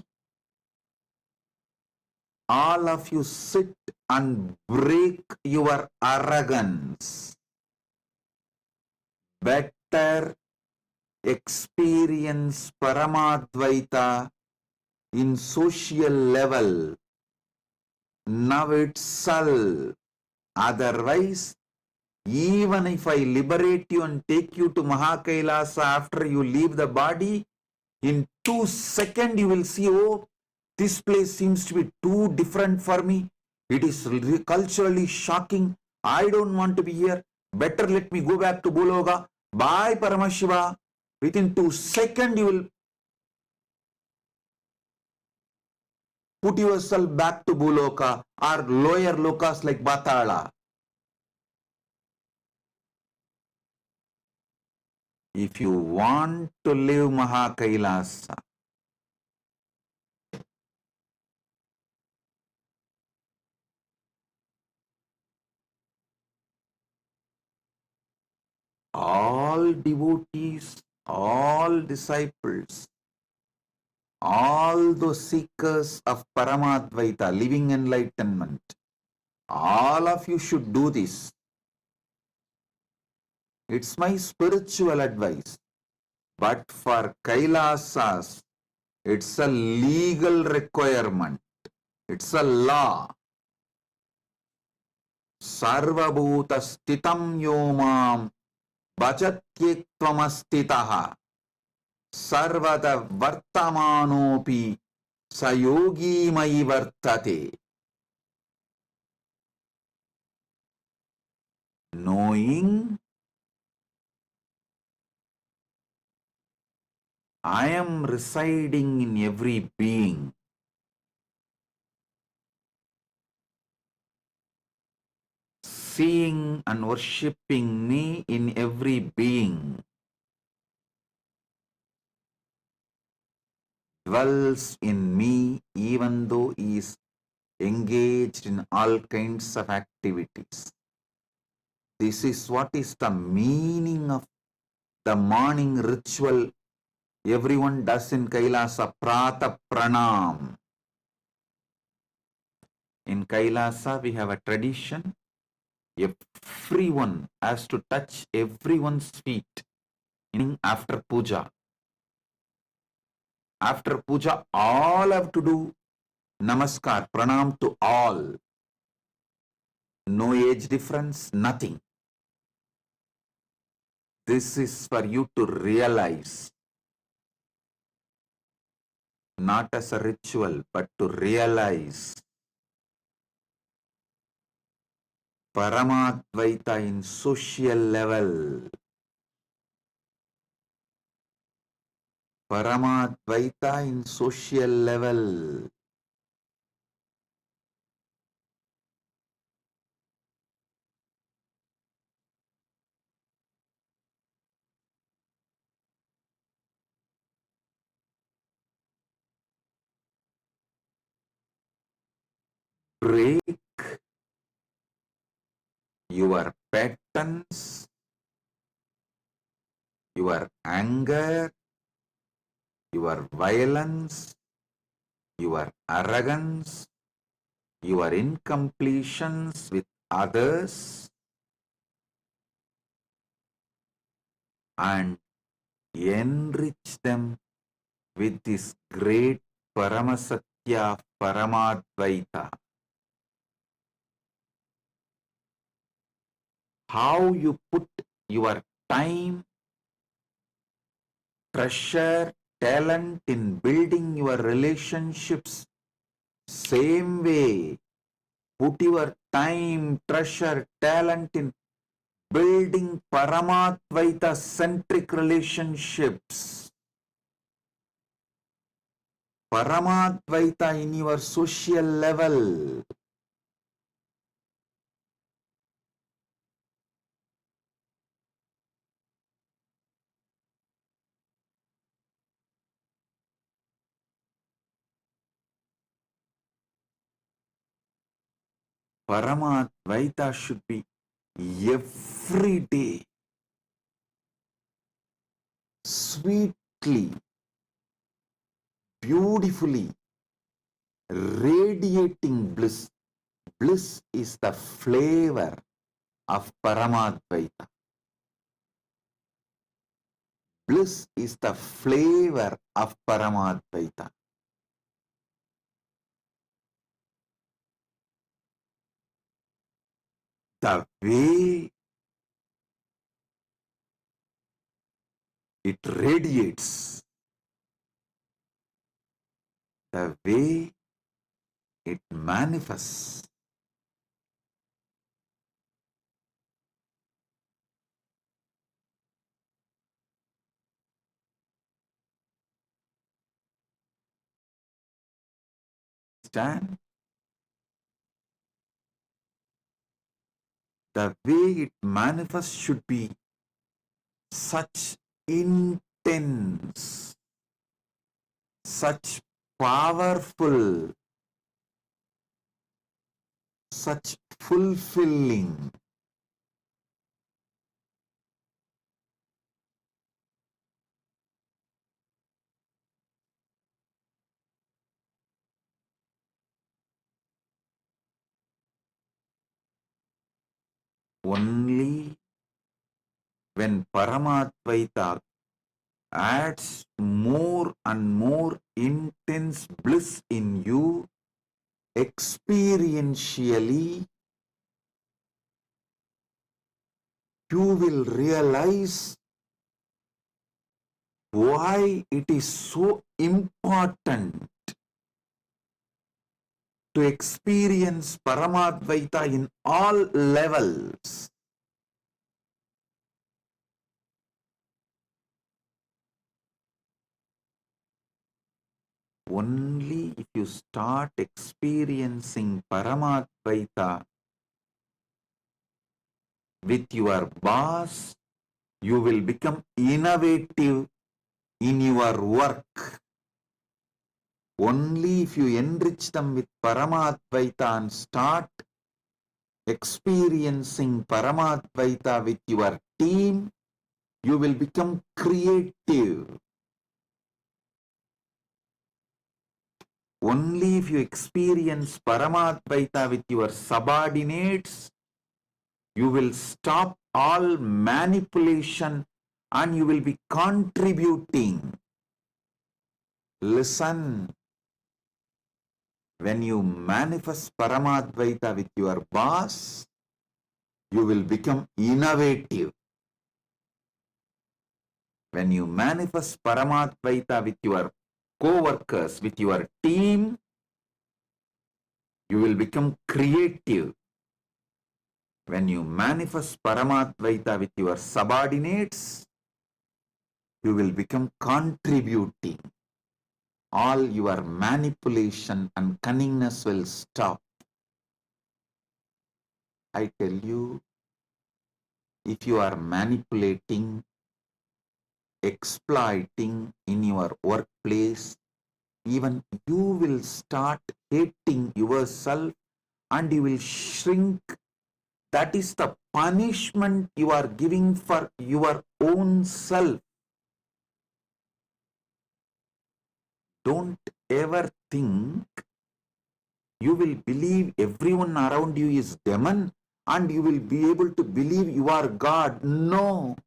all of you sit and break your arrogance. Better experience Paramadvaita in social level now itself. Otherwise, even if I liberate you and take you to Mahakailasa after you leave the body, In 2 seconds, you will see, oh, this place seems to be too different for me. It is culturally shocking. I don't want to be here. Better let me go back to Bologa. Bye, Paramashiva. Within 2 seconds, you will put yourself back to Buloka or lower lokas like Batala. If you want to live Mahakailasa, all devotees, all disciples, all those seekers of Paramadvaita, living enlightenment, all of you should do this. It's my spiritual advice. But for Kailasas, it's a legal requirement. It's a law. Sarvabhuta stitam yomam bhajatyektvamastitaha sarvada vartamanopi sayogi mai vartate. Knowing I am residing in every being, seeing and worshipping me in every being, dwells in me even though he is engaged in all kinds of activities. This is what is the meaning of the morning ritual everyone does in Kailasa, Prata Pranam. In Kailasa, we have a tradition. Everyone has to touch everyone's feet after puja. After puja, all have to do namaskar, pranam to all. No age difference, nothing. This is for you to realize, not as a ritual, but to realize Paramadvaita in social level. Paramadvaita in social level. Break your patterns, your anger, your violence, your arrogance, your incompletions with others, and enrich them with this great Paramasatya Paramadvaita. How you put your time, treasure, talent in building your relationships, same way, put your time, treasure, talent in building Paramadvaita centric relationships. Paramadvaita in your social level. Paramadvaita should be every day, sweetly, beautifully, radiating bliss. Bliss is the flavor of Paramadvaita. Bliss is the flavor of Paramadvaita. The way it radiates, the way it manifests. Understand? The way it manifests should be such intense, such powerful, such fulfilling. Only when Paramadvaita adds more and more intense bliss in you, experientially, you will realize why it is so important to experience Paramadvaita in all levels. Only if you start experiencing Paramadvaita with your boss, you will become innovative in your work. Only if you enrich them with Paramadvaita and start experiencing Paramadvaita with your team, you will become creative. Only if you experience Paramadvaita with your subordinates, you will stop all manipulation and you will be contributing. Listen, when you manifest Paramadvaita with your boss, you will become innovative. When you manifest Paramadvaita with your co-workers, with your team, you will become creative. When you manifest Paramadvaita with your subordinates, you will become contributing. All your manipulation and cunningness will stop. I tell you, if you are manipulating, exploiting in your workplace, even you will start hating yourself and you will shrink. That is the punishment you are giving for your own self. Don't ever think you will believe everyone around you is demon and you will be able to believe you are God. No.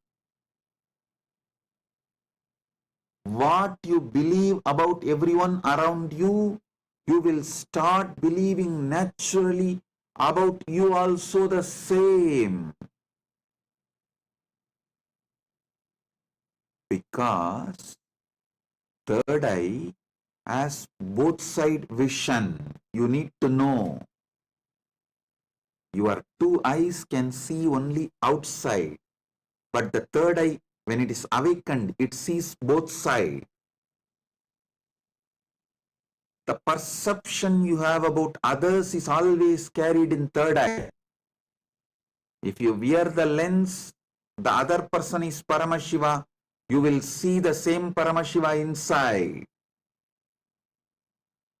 What you believe about everyone around you, you will start believing naturally about you also the same. Because third eye has both side vision. You need to know. Your two eyes can see only outside, but the third eye, when it is awakened, it sees both sides. The perception you have about others is always carried in third eye. If you wear the lens, the other person is Paramashiva, you will see the same Paramashiva inside.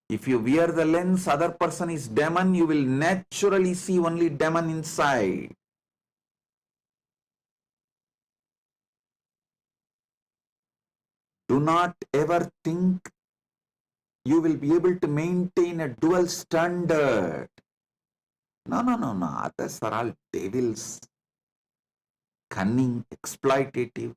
If you wear the lens, other person is demon, you will naturally see only demon inside. Do not ever think you will be able to maintain a dual standard. No. Others are all devils, cunning, exploitative.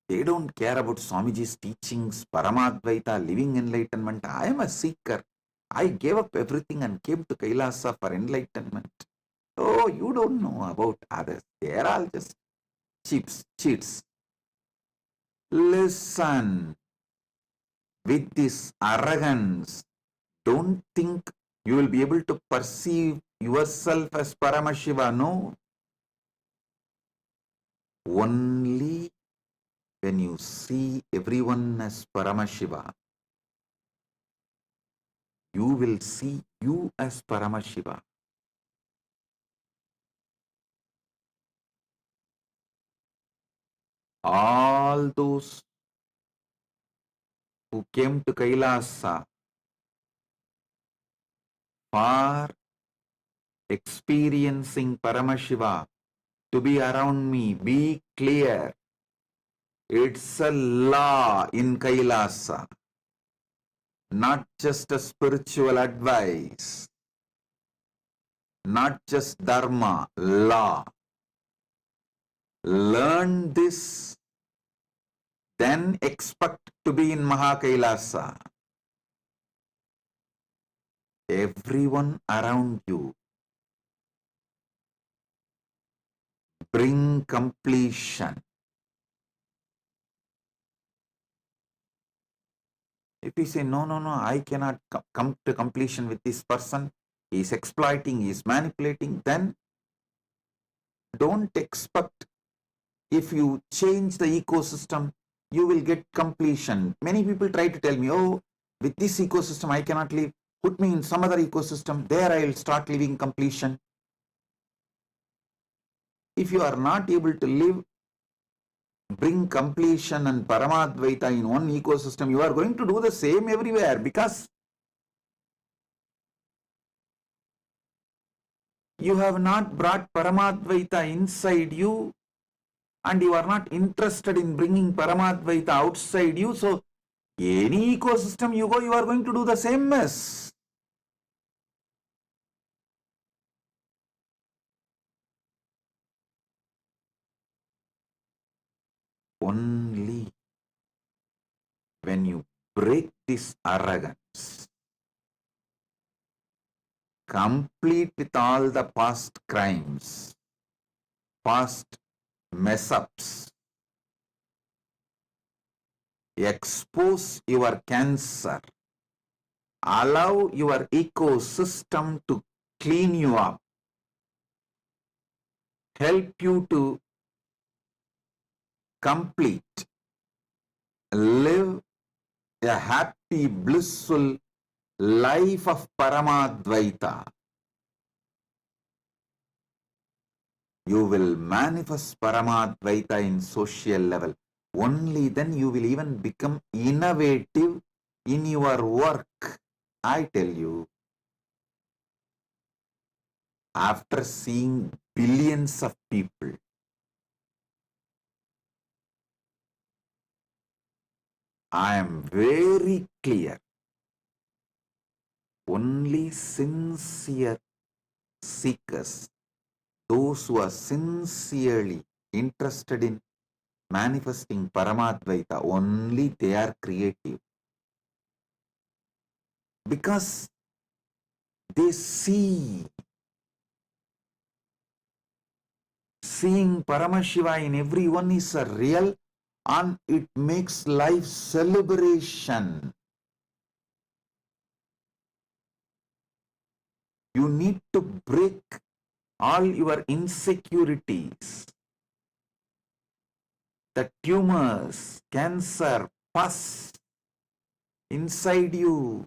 They don't care about Swamiji's teachings, Paramadvaita, living enlightenment. I am a seeker. I gave up everything and came to Kailasa for enlightenment. Oh, you don't know about others. They are all just cheats. Listen, with this arrogance, Don't think you will be able to perceive yourself as Paramashiva. No. Only when you see everyone as Paramashiva, you will see you as Paramashiva. All those who came to Kailasa for experiencing Paramashiva to be around me, be clear. It's a law in Kailasa, not just a spiritual advice, not just dharma, law. Learn this, then expect to be in Mahakailasa. Everyone around you bring completion. If you say, no, I cannot come to completion with this person, he is exploiting, he is manipulating, then don't expect if you change the ecosystem, you will get completion. Many people try to tell me, oh, with this ecosystem, I cannot live. Put me in some other ecosystem, there I will start living completion. If you are not able to live, bring completion and Paramadvaita in one ecosystem, you are going to do the same everywhere, because you have not brought Paramadvaita inside you and you are not interested in bringing Paramadvaita outside you. So, any ecosystem you go, you are going to do the same mess. Only when you break this arrogance, complete with all the past crimes, past mess-ups, expose your cancer, allow your ecosystem to clean you up, help you to complete, live a happy, blissful life of Paramadvaita. You will manifest Paramadvaita in social level. Only then you will even become innovative in your work. I tell you, after seeing billions of people, I am very clear. Only sincere seekers, those who are sincerely interested in manifesting Paramadvaita, only they are creative. Because they see. Seeing Paramashiva in everyone is a real, and it makes life celebration. You need to break all your insecurities, the tumors, cancer, pus inside you.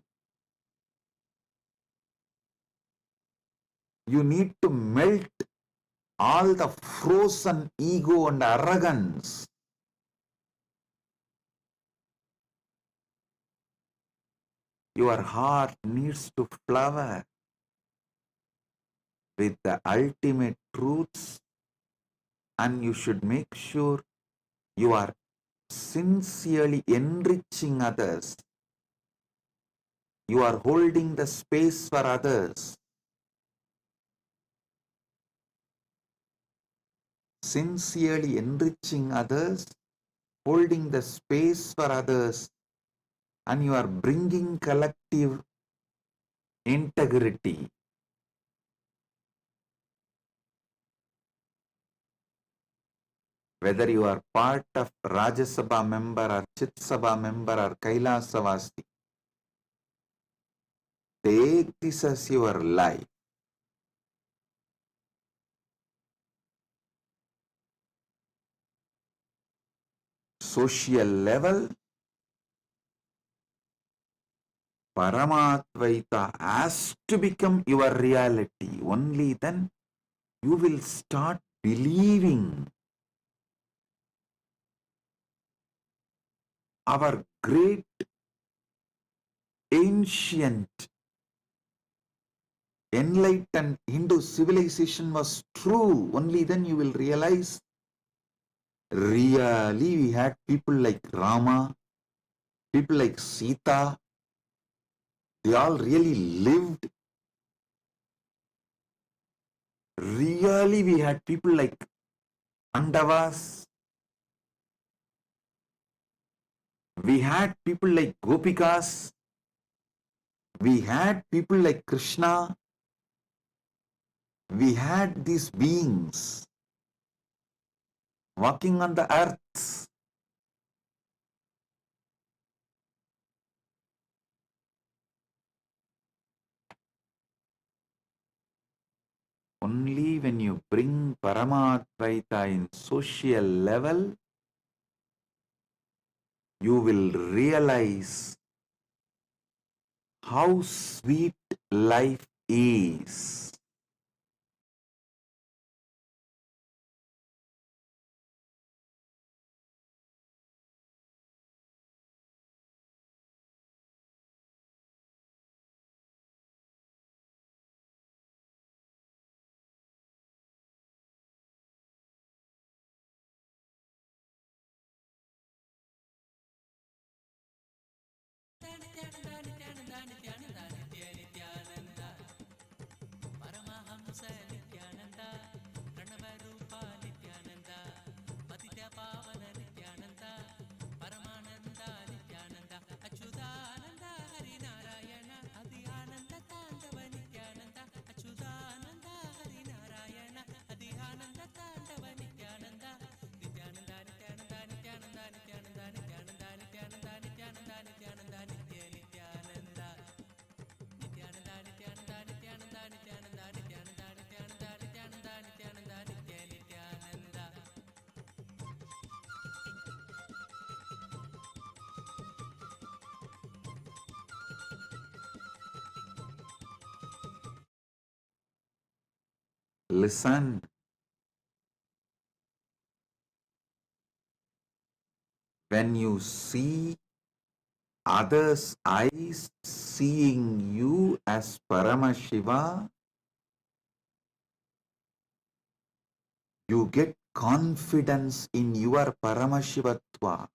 You need to melt all the frozen ego and arrogance. Your heart needs to flower with the ultimate truths, and you should make sure you are sincerely enriching others. You are holding the space for others. Sincerely enriching others, holding the space for others, and you are bringing collective integrity. Whether you are part of Rajya Sabha member or Chit Sabha member or Kailasa Vasi, take this as your life. Social level, Paramatvaita has to become your reality. Only then you will start believing our great ancient enlightened Hindu civilization was true. Only then you will realize really we had people like Rama, people like Sita, they all really lived. Really we had people like Pandavas, we had people like Gopikas, we had people like Krishna, we had these beings walking on the earth. Only when you bring Paramatvaita in social level, you will realize how sweet life is. Paramhans Nityanand Pranav रूपा नित्यानंद पतित पावन नित्यानंद परमानंद नित्यानंद अच्युतानंद हरिनारायण अति आनंद तांडव नित्यानंद अच्युतानंद हरिनारायण अति आनंद तांडव नित्यानंद नित्यानंद नित्यानंद नित्यानंद नित्यानंद नित्यानंद नित्यानंद नित्यानंद नित्यानंद नित्य नित्यानंद नित्यानंद नित्यानंद नित्यानंद नित्यानंद नित्यानंद नित्यानंद नित्यानंद नित्यानंद नित्य Nityanand Listen, when you see others' eyes seeing you as Paramashiva, you get confidence in your Paramashivatva.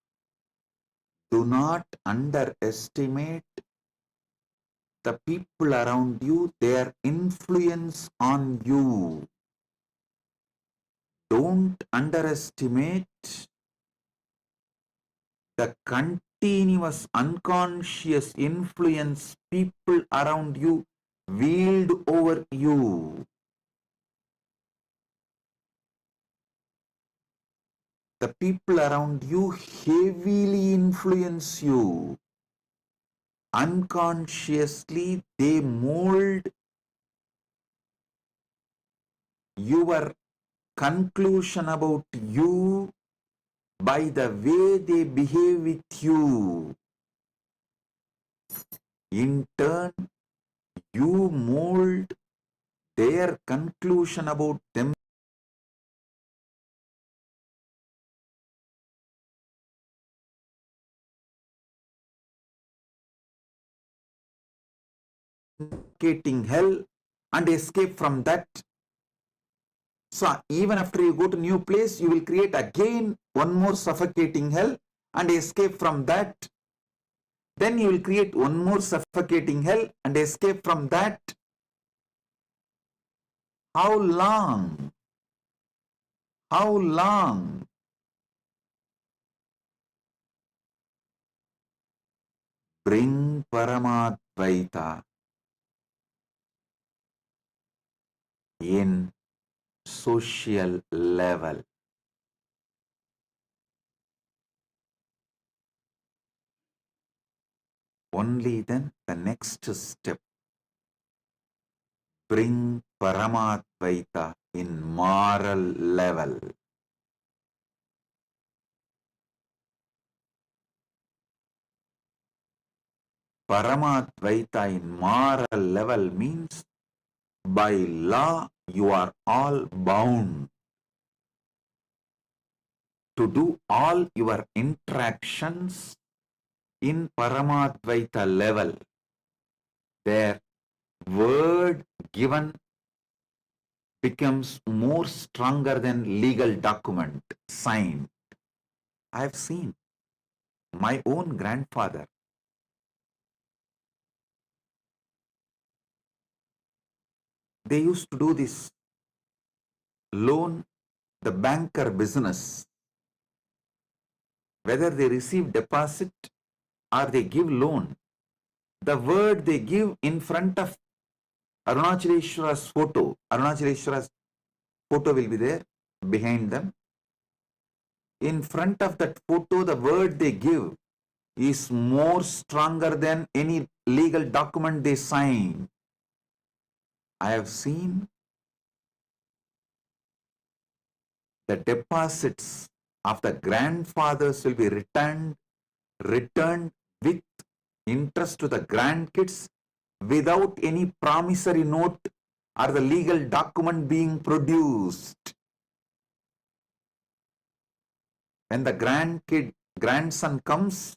Do not underestimate the people around you, their influence on you. Don't underestimate the continuous unconscious influence people around you wield over you. The people around you heavily influence you. Unconsciously, they mold your conclusion about you by the way they behave with you. In turn, you mold their conclusion about them suffocating hell and escape from that. So even after you go to new place, you will create again one more suffocating hell and escape from that. Then you will create one more suffocating hell and escape from that. How long? How long? Bring Paramatvaita in social level. Only then the next step bring Paramadvaita in moral level. Paramadvaita in moral level means by law you are all bound to do all your interactions in Paramadvaita level. Their word given becomes more stronger than legal document signed. I have seen my own grandfather. They used to do this loan, the banker business. Whether they receive deposit or they give loan, the word they give in front of Arunachaleshwara's photo, Arunachaleshwara's photo will be there behind them. In front of that photo, the word they give is more stronger than any legal document they sign. I have seen the deposits of the grandfathers will be returned with interest to the grandkids without any promissory note or the legal document being produced. When the grandson comes,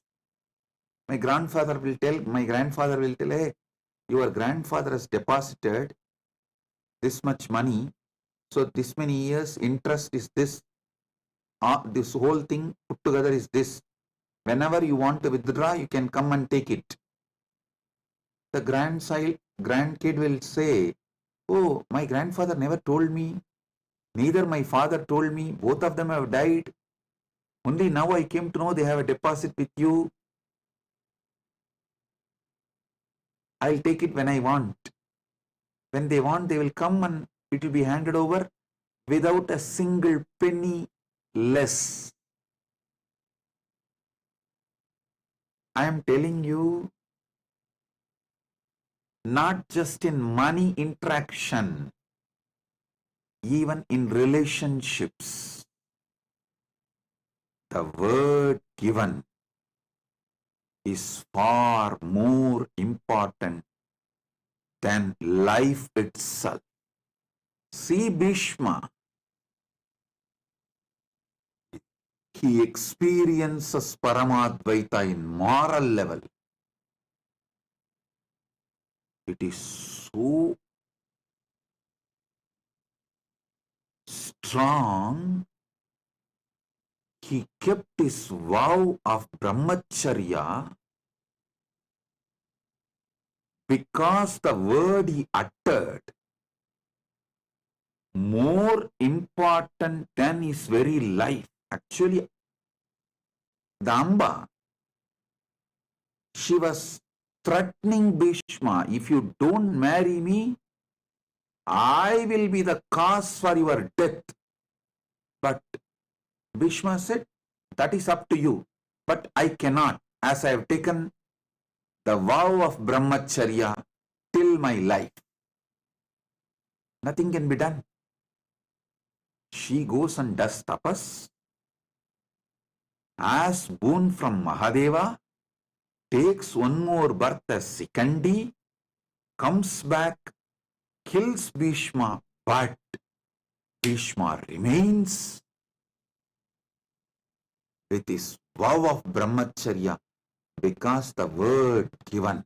my grandfather will tell, hey, your grandfather has deposited this much money, so this many years interest is this, this whole thing put together is this. Whenever you want to withdraw, you can come and take it. The grandkid will say, oh, my grandfather never told me, neither my father told me, both of them have died. Only now I came to know they have a deposit with you. I'll take it when I want. When they want, they will come and it will be handed over without a single penny less. I am telling you, not just in money interaction, even in relationships, the word given is far more important than life itself. See Bhishma. He experiences Paramadvaita in moral level. It is so strong. He kept his vow of brahmacharya because the word he uttered more important than his very life. Actually, the Amba, she was threatening Bhishma, if you don't marry me, I will be the cause for your death. But Bhishma said, that is up to you, but I cannot, as I have taken the vow of brahmacharya till my life. Nothing can be done. She goes and does tapas, asks boon from Mahadeva, takes one more birth as Sikandi, comes back, kills Bhishma, but Bhishma remains with his vow of brahmacharya because the word given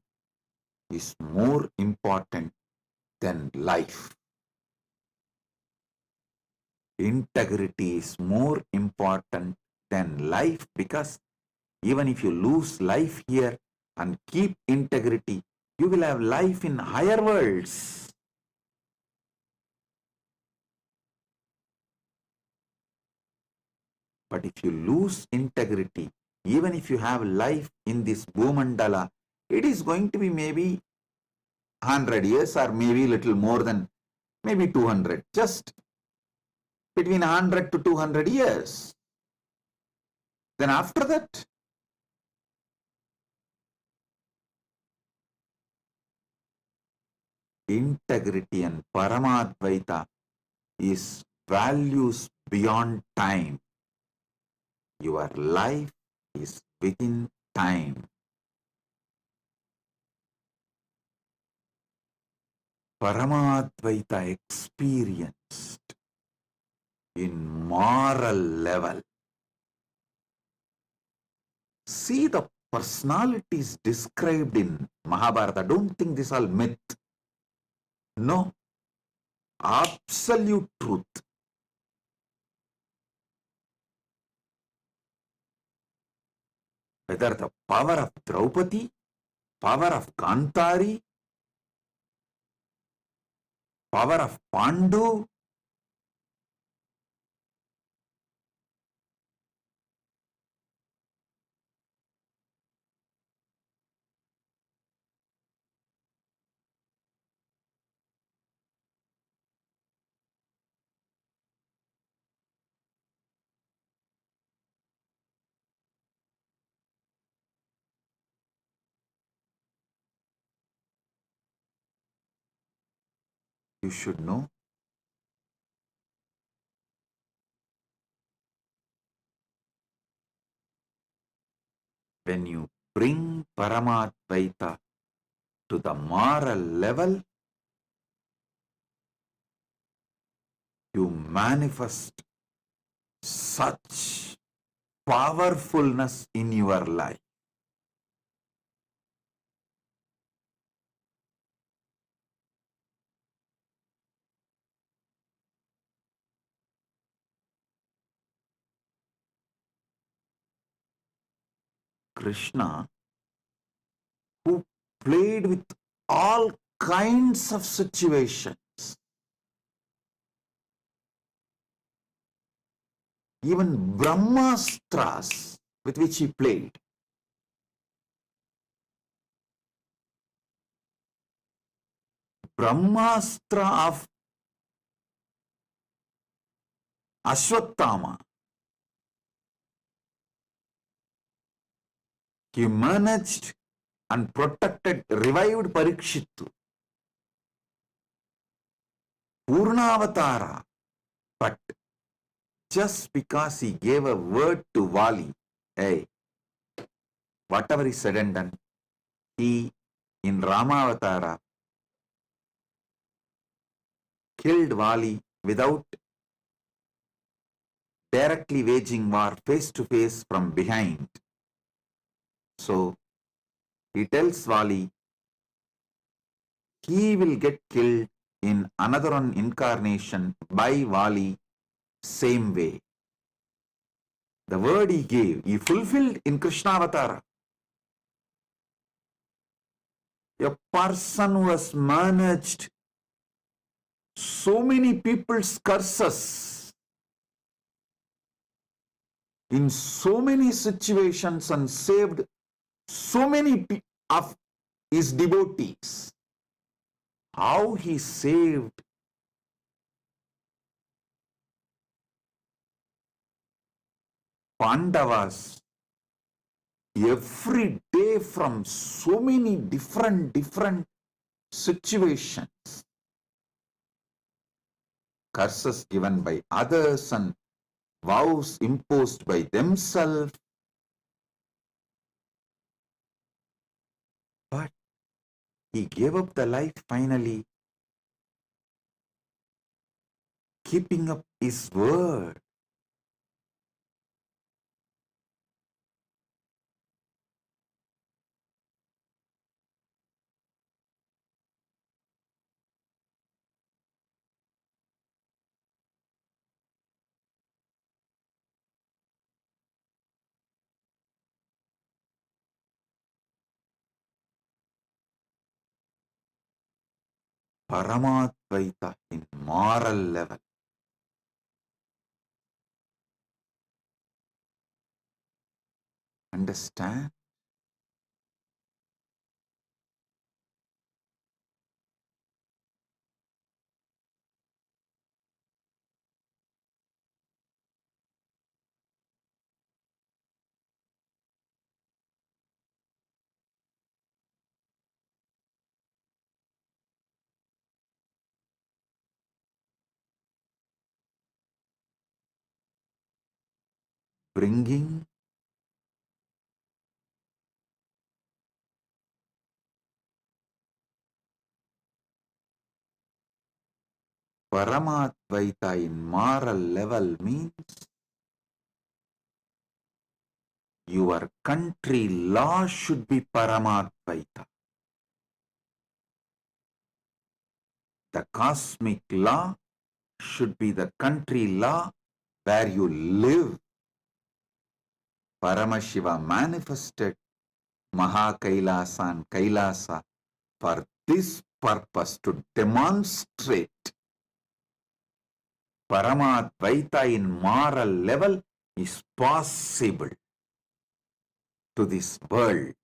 is more important than life. Integrity is more important than life because even if you lose life here and keep integrity, you will have life in higher worlds. But if you lose integrity, even if you have life in this Bhumandala, it is going to be maybe 100 years or maybe little more than maybe 200, just between 100 to 200 years. Then after that, integrity and Paramadvaita is values beyond time. Your life is within time. Paramadvaita experienced in moral level. See the personalities described in Mahabharata. Don't think this all myth. No. Absolute truth. Whether the power of Draupadi, power of Kantari, power of Pandu, you should know. When you bring Paramadvaita to the moral level, you manifest such powerfulness in your life. Krishna, who played with all kinds of situations, even Brahmastras with which he played. Brahmastra of Ashwatthama, he managed and protected, revived Parikshittu. Purnavatara, but just because he gave a word to Vali, hey, whatever he said and done, he in Ramavatara killed Vali without directly waging war face to face from behind. So he tells Vali he will get killed in another one incarnation by Vali same way. The word he gave, he fulfilled in Krishna Avatara. A person who has managed so many people's curses in so many situations and saved so many of his devotees. How he saved Pandavas every day from so many different situations. Curses given by others and vows imposed by themselves. But he gave up the life finally, keeping up his word. Paramadvaita in moral level. Understand? bringing Paramadvaita in moral level means your country law should be Paramadvaita. The cosmic law should be the country law where you live. Paramashiva manifested Kailasa and Kailasa for this purpose, to demonstrate Paramadvaita in moral level is possible to this world.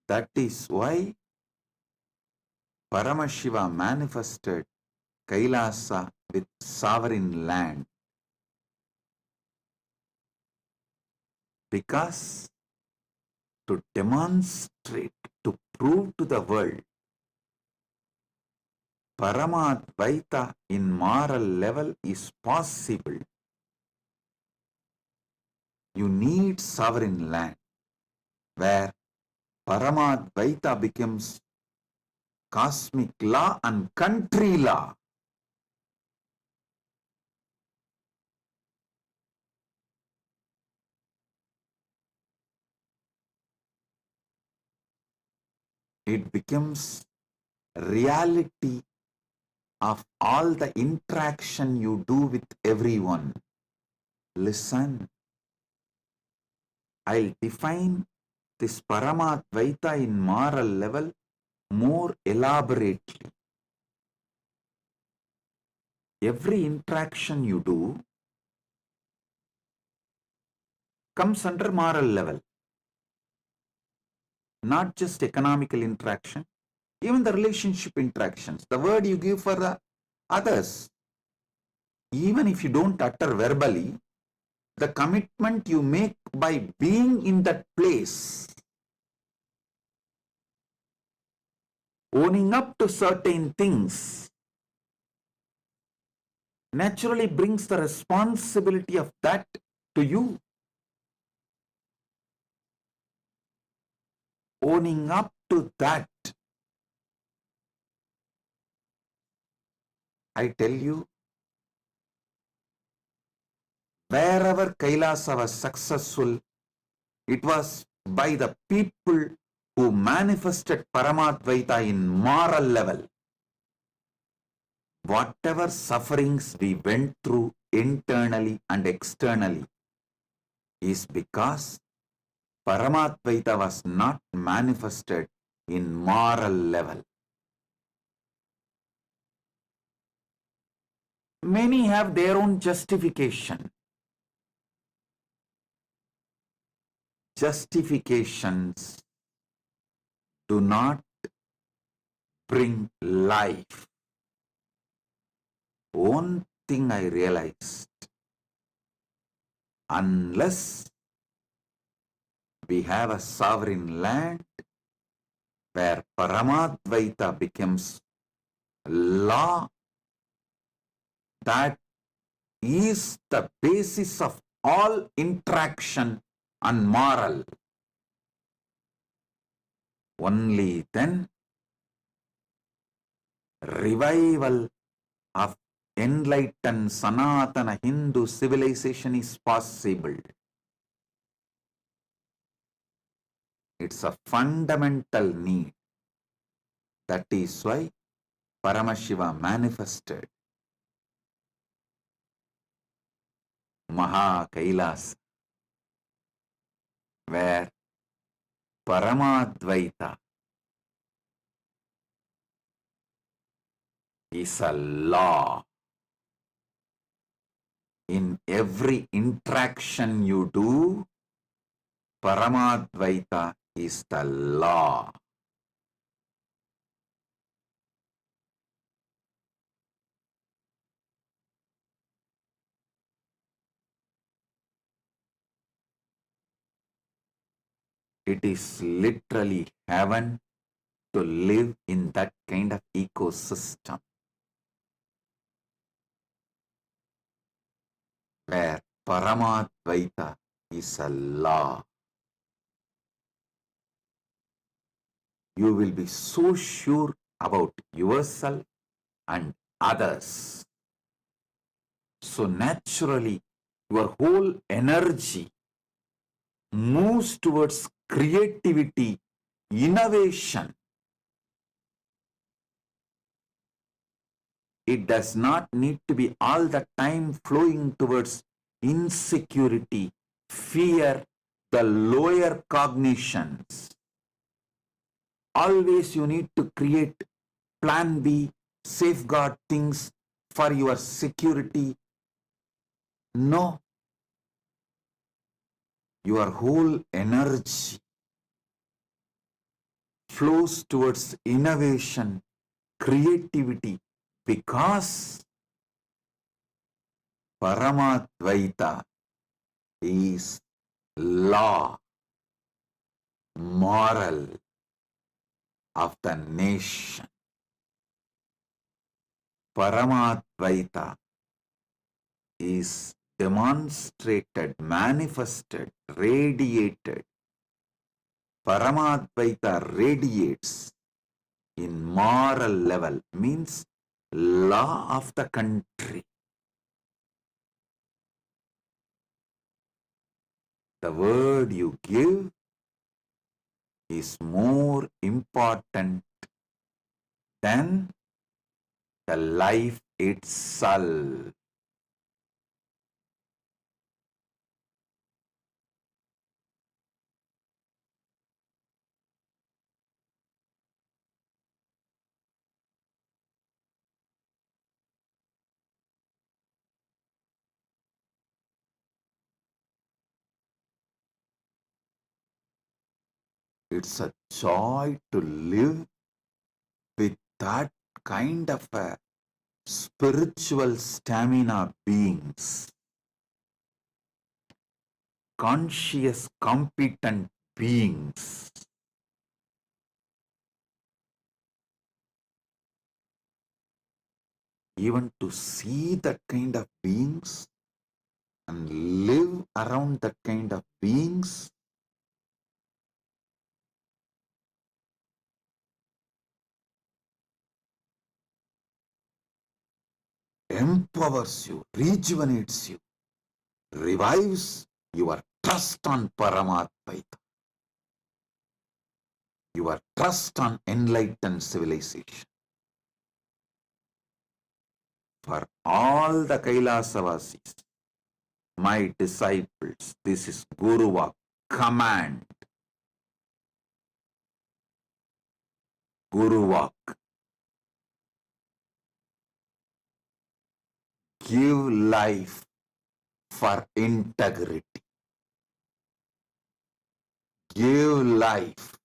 That is why Paramashiva manifested Kailasa with sovereign land, because to demonstrate, to prove to the world Paramadvaita in moral level is possible, you need sovereign land where Paramadvaita becomes cosmic law and country law. It becomes reality of all the interaction you do with everyone. Listen, I'll define this Paramadvaita in moral level more elaborately. Every interaction you do comes under moral level, not just economical interaction, even the relationship interactions, the word you give for the others, even if you don't utter verbally, the commitment you make by being in that place, owning up to certain things, naturally brings the responsibility of that to you. Owning up to that, I tell you, wherever Kailasa was successful, it was by the people who manifested Paramadvaita in moral level. Whatever sufferings we went through internally and externally is because Paramadvaita was not manifested in moral level. Many have their own justification. Justifications do not bring life. One thing I realized, unless we have a sovereign land where Paramadvaita becomes law, that is the basis of all interaction and moral. Only then revival of enlightened Sanatana Hindu civilization is possible. It's a fundamental need. That is why Paramashiva manifested Maha Kailasa, where Paramadvaita is a law. In every interaction you do, Paramadvaita is the law. It is literally heaven to live in that kind of ecosystem where Paramadvaita is a law. You will be so sure about yourself and others. So naturally, your whole energy moves towards creativity, innovation. It does not need to be all the time flowing towards insecurity, fear, the lower cognitions. Always you need to create plan B, safeguard things for your security. No. Your whole energy flows towards innovation, creativity, because Paramadvaita is law, moral of the nation. Paramadvaita is demonstrated, manifested, radiated. Paramadvaita radiates in moral level, means law of the country. The word you give is more important than the life itself. It's a joy to live with that kind of a spiritual stamina beings, conscious, competent beings. Even to see that kind of beings and live around that kind of beings empowers you, rejuvenates you, revives your trust on Paramatmaita, your trust on enlightened civilization. For all the Kailasa-vasis, my disciples, this is Guruva, command. Guruvak. Give life for integrity. Give life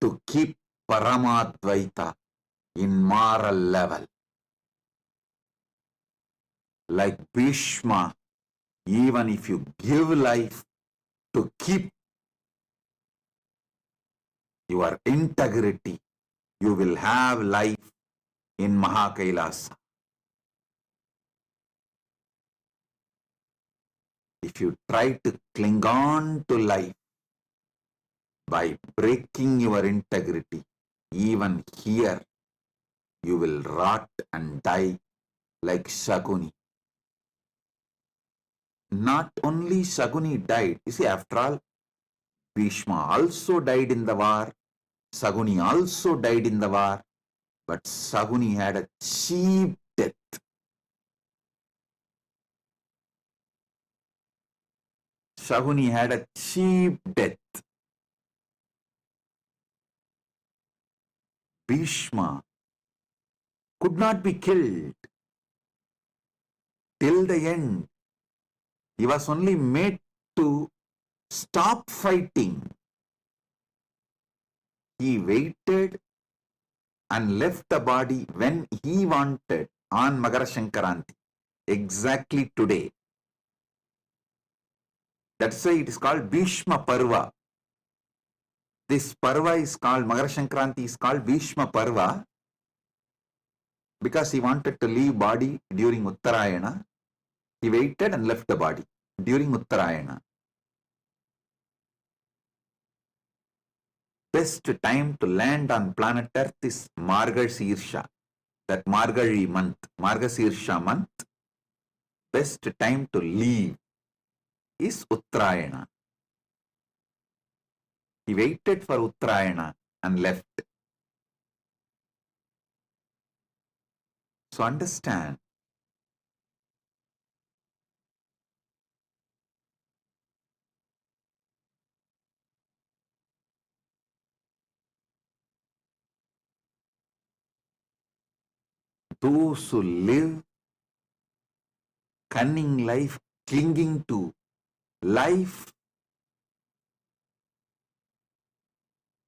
to keep Paramadvaita in moral level. Like Bhishma, even if you give life to keep your integrity, you will have life in Mahakailasa. if you try to cling on to life by breaking your integrity, even here you will rot and die like Shaguni. Not only Shaguni died, you see, after all, Bhishma also died in the war, Shaguni also died in the war, but Shaguni had a cheap death. Shaguni had a cheap death. Bhishma could not be killed till the end. He was only made to stop fighting. He waited and left the body when he wanted on Magara Shankaranti, exactly today. That's why it is called Bhishma Parva. This Parva is called, Magara Shankaranti is called Bhishma Parva because he wanted to leave body during Uttarayana. He waited and left the body during Uttarayana. Best time to land on planet Earth is Margashirsha, that Margari month, Margasirsha month. Best time to leave is Uttarayana. He waited for Uttarayana and left. So understand, those who live cunning life, clinging to life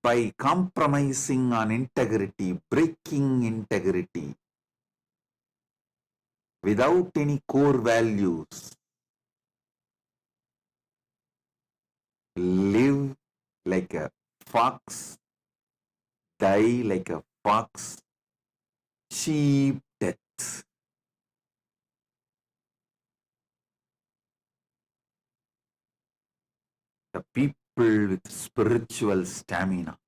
by compromising on integrity, breaking integrity, without any core values, live like a fox, die like a fox, cheap death. The people with spiritual stamina,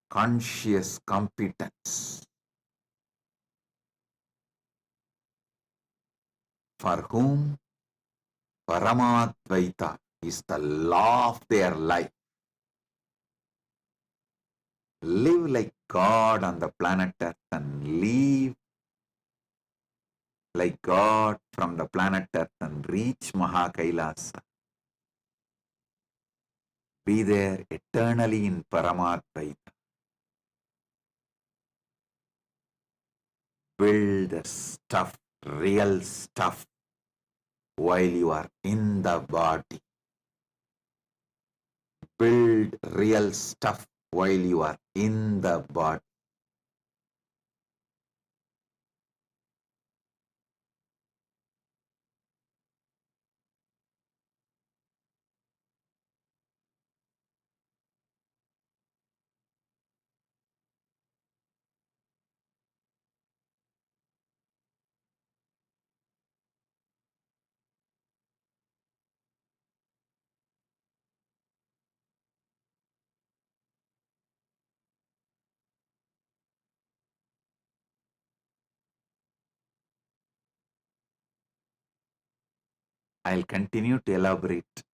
conscious competence, for whom Paramadvaita is the law of their life, live like God on the planet Earth and leave like God from the planet Earth and reach Kailasa. Be there eternally in Paramadvaita. Build the stuff, real stuff, while you are in the body. Build real stuff while you are in the body. I'll continue to elaborate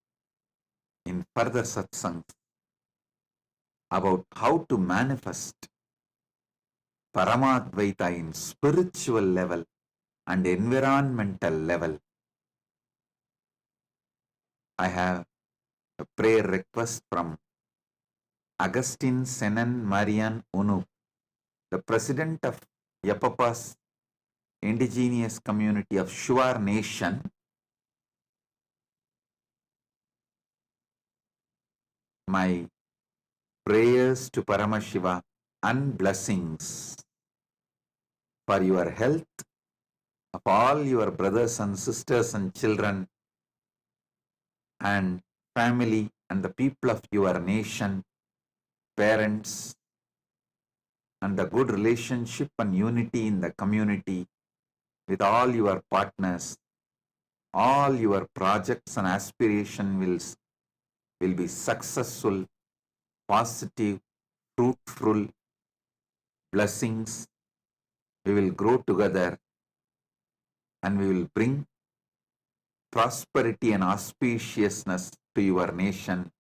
in further satsangs about how to manifest Paramadvaita in spiritual level and environmental level. I have a prayer request from Agustin Senan Marian Unu, the president of Yapapa's indigenous community of Shuar Nation. My prayers to Paramashiva and blessings for your health, of all your brothers and sisters and children and family and the people of your nation, parents, and the good relationship and unity in the community with all your partners all your projects and aspiration will be successful, positive, fruitful blessings. We will grow together and we will bring prosperity and auspiciousness to your nation.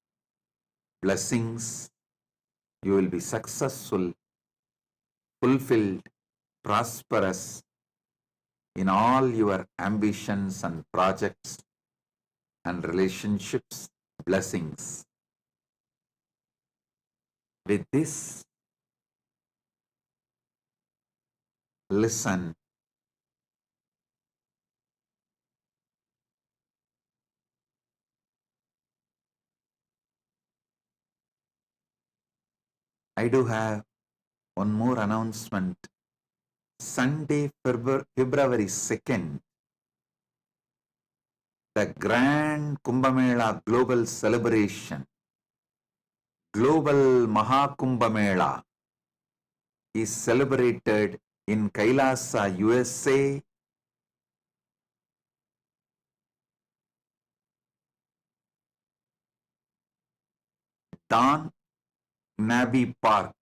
Blessings. You will be successful, fulfilled, prosperous in all your ambitions and projects and relationships. Blessings. With this, listen. I do have one more announcement. Sunday, February 2nd, the Grand Kumbh Mela Global Celebration, Global Mahakumbh Mela, is celebrated in Kailasa, USA. Don Nabe Park,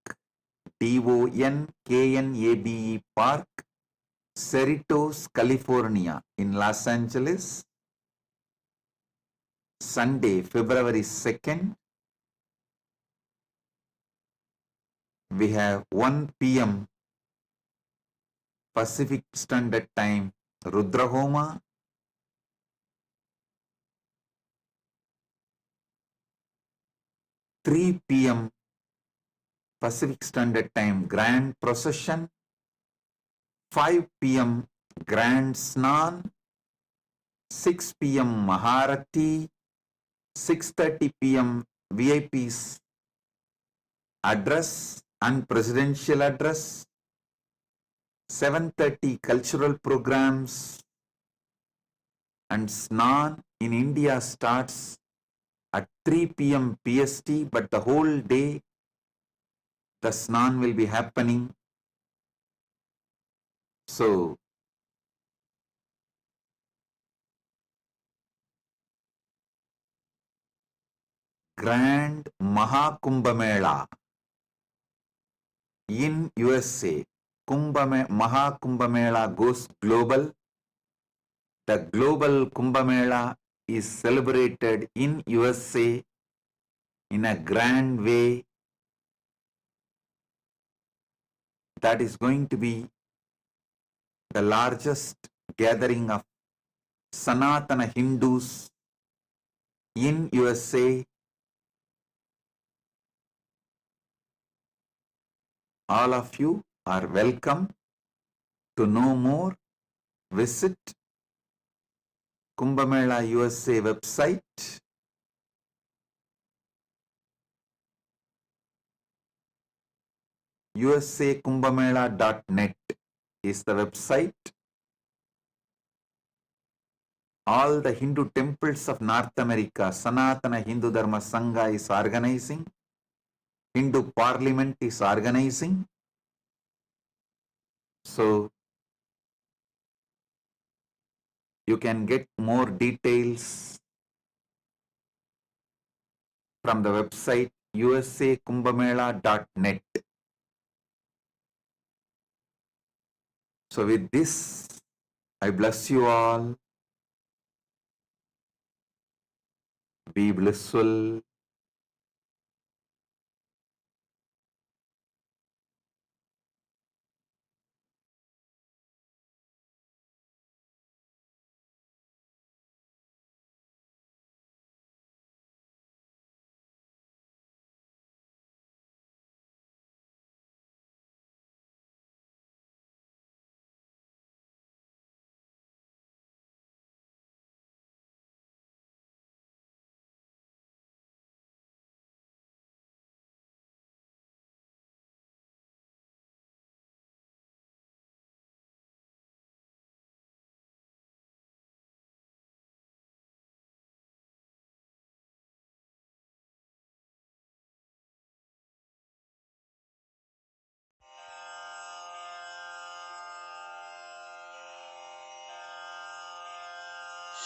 Donkanabe Park, Cerritos, California, in Los Angeles. Sunday, February 2nd, we have 1 p.m. Pacific Standard Time, Rudrahoma. 3 p.m. Pacific Standard Time, Grand Procession. 5 p.m. Grand Snan. 6 p.m. Maharati. 6:30 p.m. VIPs address and presidential address. 7:30 cultural programs, and Snan in India starts at 3 p.m. PST, but the whole day the Snan will be happening. So, Grand Mahakumbh Mela in USA. Mahakumbh Mela goes global. The global Kumbh Mela is celebrated in USA in a grand way. That is going to be the largest gathering of Sanatana Hindus in USA. All of you are welcome. To know more, visit Kumbh Mela USA website. usakumbhamela.net is the website. All the Hindu temples of North America, Sanatana Hindu Dharma Sangha is organizing. Hindu Parliament is organizing. So, you can get more details from the website usakumbhamela.net. So with this, I bless you all. Be blissful.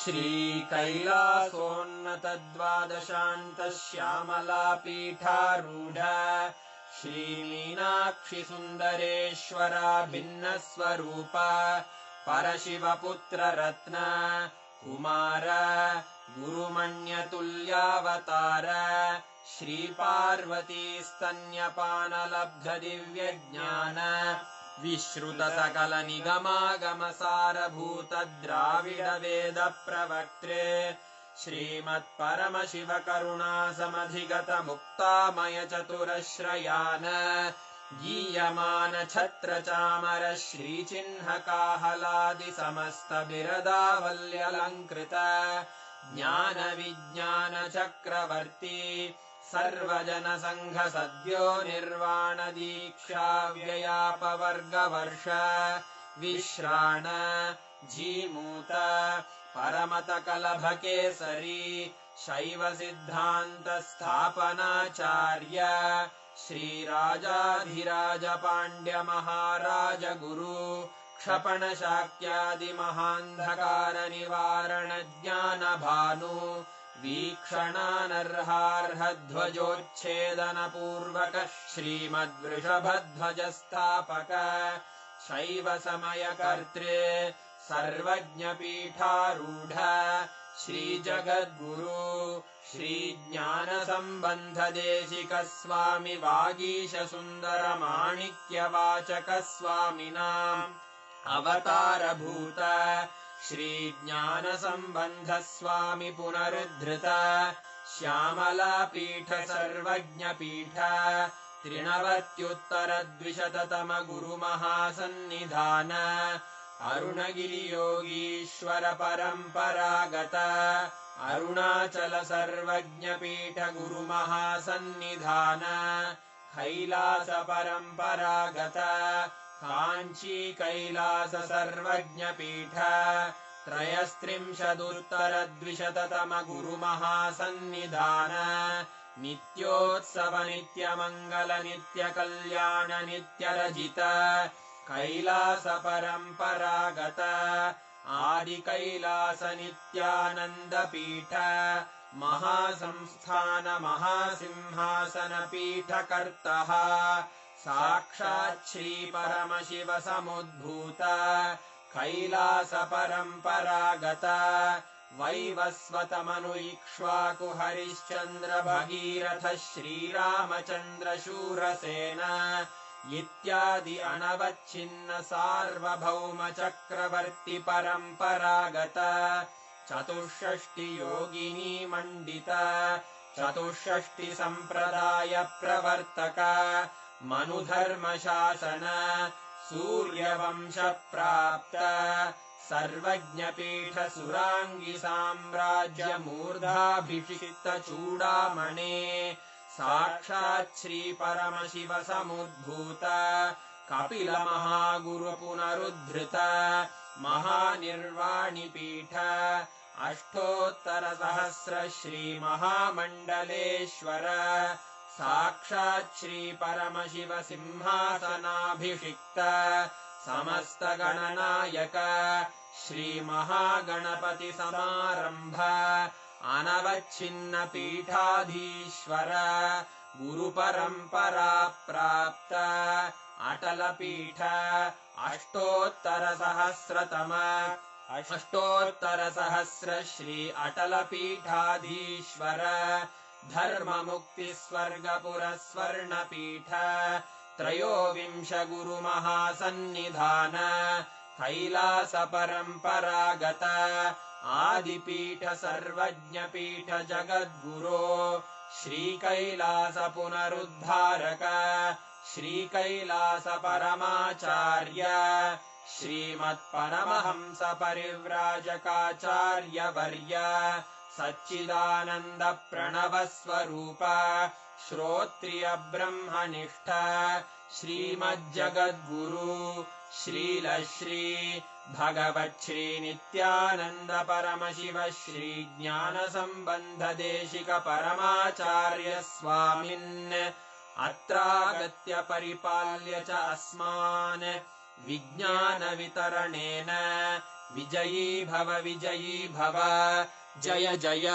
श्रीकैलासोन्नतद्वादशान्तश्यामलापीठारूढ श्रीमीनाक्षिसुन्दरेश्वरा भिन्नस्वरूप परशिवपुत्ररत्न Kumar गुरुमण्यतुल्यावतार श्रीपार्वतीस्तन्यपानलब्धदिव्यज्ञान विश्रुतसकलनिगमागमसारभूतद्राविडवेदप्रवक्त्रे श्रीमत्परमशिवकरुणासमधिगतमुक्तामयचतुरश्रयान् गीयमानछत्रचामर श्रीचिह्नकाहलादिसमस्तबिरदावल्यलङ्कृत ज्ञानविज्ञानचक्रवर्ती सर्वजनसङ्घसद्यो निर्वाणदीक्षाव्ययापवर्गवर्ष विश्राण Jimuta परमतकलभकेसरी शैवसिद्धान्तस्थापनाचार्य श्रीराजाधिराजपाण्ड्यमहाराज गुरु क्षपणशाक्यादिमहान्धकारनिवारणज्ञानभानु वीक्षणानर्हार्हध्वजोच्छेदनपूर्वक श्रीमद्वृषभध्वजस्थापक शैवसमयकर्त्रे सर्वज्ञपीठारूढ श्रीजगद्गुरु श्रीज्ञानसम्बन्धदेशिकस्वामि वागीशसुन्दरमाणिक्यवाचकस्वामिनाम् अवतारभूत श्रीज्ञानसम्बन्धस्वामि पुनरुद्धृत श्यामलापीठ सर्वज्ञपीठ त्रिनवत्युत्तरद्विशततमगुरुमहासन्निधान अरुणगिरियोगीश्वर परम्परागत अरुणाचल सर्वज्ञपीठ गुरुमहासन्निधान कैलास परम्परागत काञ्ची कैलास सर्वज्ञपीठ त्रयस्त्रिंशदुत्तरद्विशततमगुरुमहासन्निधान नित्योत्सव नित्यमङ्गल नित्यकल्याण नित्यरजित कैलास परम्परागत आदिकैलास नित्यानन्दपीठ महासंस्थान महासिंहासनपीठकर्तः साक्षात् श्रीपरमशिव समुद्भूत कैलास परम्परागत वैवस्वतमनु इक्ष्वाकु हरिश्चन्द्र भगीरथ श्रीरामचन्द्र शूरसेन इत्यादि अनवच्छिन्न सार्वभौम चक्रवर्ति परम्परागत चतुष्षष्टि योगिनी मण्डित चतुष्षष्टि सम्प्रदाय प्रवर्तक मनुधर्मशासन सूर्यवंश प्राप्त सर्वज्ञपीठ सुराङ्गी साम्राज्य मूर्धाभिषिक्त चूडामणे साक्षात् श्रीपरमशिव समुद्भूत कपिल महागुरु पुनरुद्धृत महानिर्वाणिपीठ अष्टोत्तरसहस्र श्रीमहामण्डलेश्वर साक्षात् श्रीपरमशिव सिंहासनाभिषिक्त समस्तगणनायक श्रीमहागणपति समारम्भ अनवच्छिन्न पीठाधीश्वर गुरुपरम्परा प्राप्त अटलपीठ अष्टोत्तरसहस्र श्री अटलपीठाधीश्वर धर्ममुक्तिस्वर्गपुरस्वर्णपीठ त्रयोविंश गुरुमहासन्निधान कैलास परम्परागत आदिपीठ सर्वज्ञपीठ जगद्गुरो श्रीकैलास पुनरुद्धारक श्रीकैलास परमाचार्य श्रीमत्परमहंस परिव्राजकाचार्यवर्य सच्चिदानन्द प्रणवस्वरूप श्रोत्रिय ब्रह्मनिष्ठ श्रीमज्जगद्गुरु श्रीलश्री भगवच्छ्री नित्यानन्द परमशिव श्री ज्ञानसम्बन्धदेशिक परमाचार्य स्वामिन् अत्रागत्य परिपाल्य च अस्मान् विज्ञानवितरणेन विजयी भव जय जय